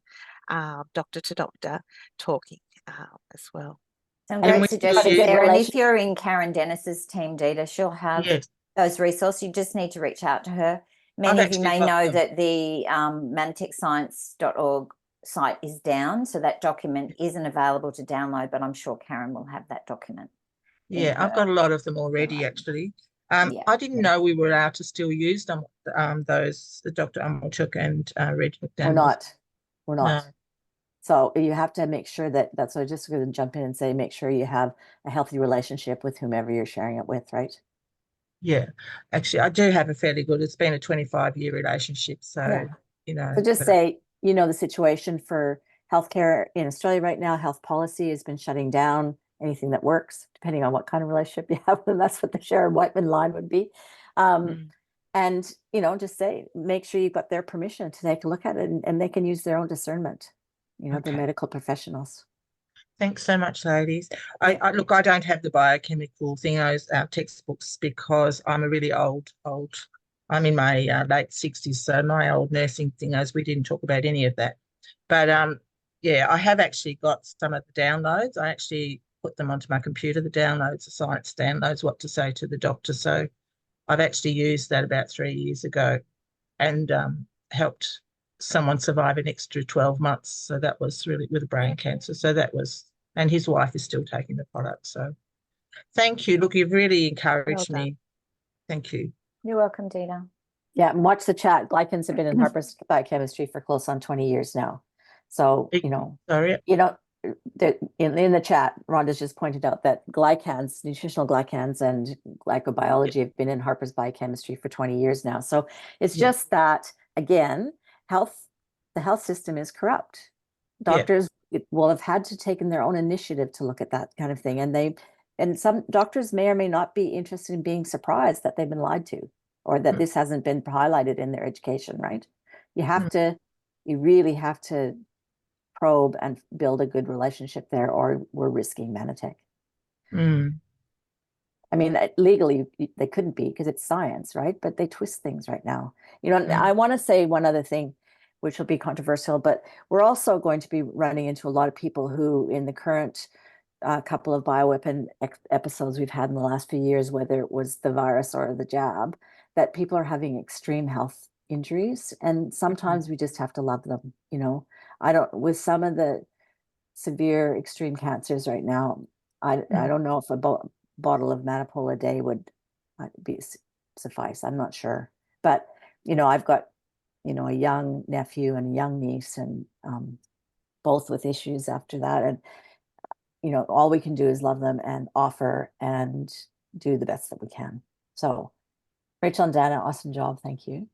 doctor to doctor talking as well. Some And great we suggestions do- there. And if you're in Karen Dennis's team, Dita, she'll have Yes, those resources. You just need to reach out to her. Many of you actually may got know them. that the manatechscience.org site is down, so that document isn't available to download, but I'm sure Karen will have that document. in Yeah, I've her- got a lot of them already, library. actually. Yeah. I didn't know we were allowed to still use them, those, the Dr. Amulchuk and Reg McDaniels. We're not. We're not. No. So you have to make sure that's what I just going to jump in and say, make sure you have a healthy relationship with whomever you're sharing it with, right? Yeah, actually, I do have a fairly good, it's been a 25-year relationship. So, Yeah. So just but say, the situation for healthcare in Australia right now, health policy has been shutting down anything that works, depending on what kind of relationship you have. And that's what the Sharon Whiteman line would be. And, just say, make sure you've got their permission to take a look at it, and they can use their own discernment, the Okay. medical professionals. Thanks so much, ladies. I look, I don't have the biochemical thingos textbooks because I'm a really old. I'm in my late 60s, so my old nursing thingos, we didn't talk about any of that. But yeah, I have actually got some of the downloads. I actually put them onto my computer, the downloads, the science downloads, what to say to the doctor. So I've actually used that about 3 years ago, and helped someone survive an extra 12 months. So that was really with brain cancer. So that was, and his wife is still taking the product. So thank you. Look, you've really encouraged Well me. Thank you. You're welcome, Dita. Yeah, and watch the chat. Glycans have been in Harper's biochemistry for close on 20 years now. So, Sorry. in the chat, Rhonda's just pointed out that glycans, nutritional glycans and glycobiology have been in Harper's biochemistry for 20 years now. So it's just that, again, the health system is corrupt. Doctors will have had to take their own initiative to look at that kind of thing. And some doctors may or may not be interested in being surprised that they've been lied to, or that this hasn't been highlighted in their education, right? You really have to probe and build a good relationship there, or we're risking Manatech. I mean, legally they couldn't be because it's science, right? But they twist things right now. I want to say one other thing. which will be controversial, but we're also going to be running into a lot of people who in the current couple of bioweapon episodes we've had in the last few years, whether it was the virus or the jab, that people are having extreme health injuries. And sometimes we just have to love them, you know. With some of the severe extreme cancers right now, I don't know if a bottle of Manipul a day would suffice. I'm not sure. But, you know, I've got, you know, a young nephew and a young niece, and both with issues after that. And, you know, all we can do is love them and offer and do the best that we can. So Rachel and Dana, awesome job. Thank you.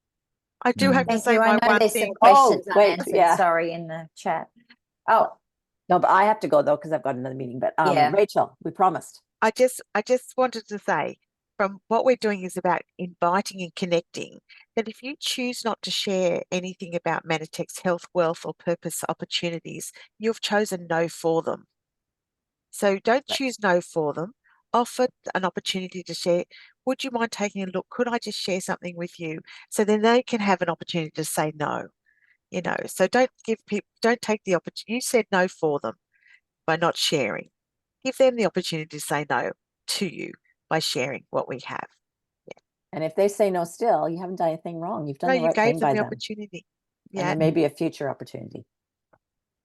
I do have to Thank say you. I my know one there's thing. some questions wait, unanswered, yeah. sorry, in the chat. Oh, No, but I have to go though, because I've got another meeting. But Yeah. Rachel, we promised. I just wanted to say, from what we're doing is about inviting and connecting, that if you choose not to share anything about Manitech's health, wealth, or purpose opportunities, you've chosen no for them. So don't choose no for them. Offer an opportunity to share. Would you mind taking a look? Could I just share something with you? So then they can have an opportunity to say no. You know, so don't take the opportunity. You said no for them by not sharing. Give them the opportunity to say no to you by sharing what we have. And if they say no still, you haven't done anything wrong. You've done No, the you right gave thing them by the them. opportunity. And Yeah. there may be a future opportunity.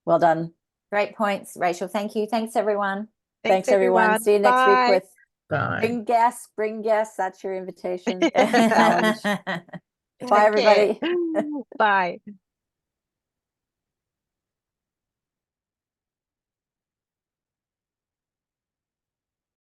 Well done. great points, Rachel. Thank you. Thanks, everyone. Thanks everyone. See you next week Bye. with Bye. bring guests. That's your invitation challenge. Bye Take care. everybody. Bye.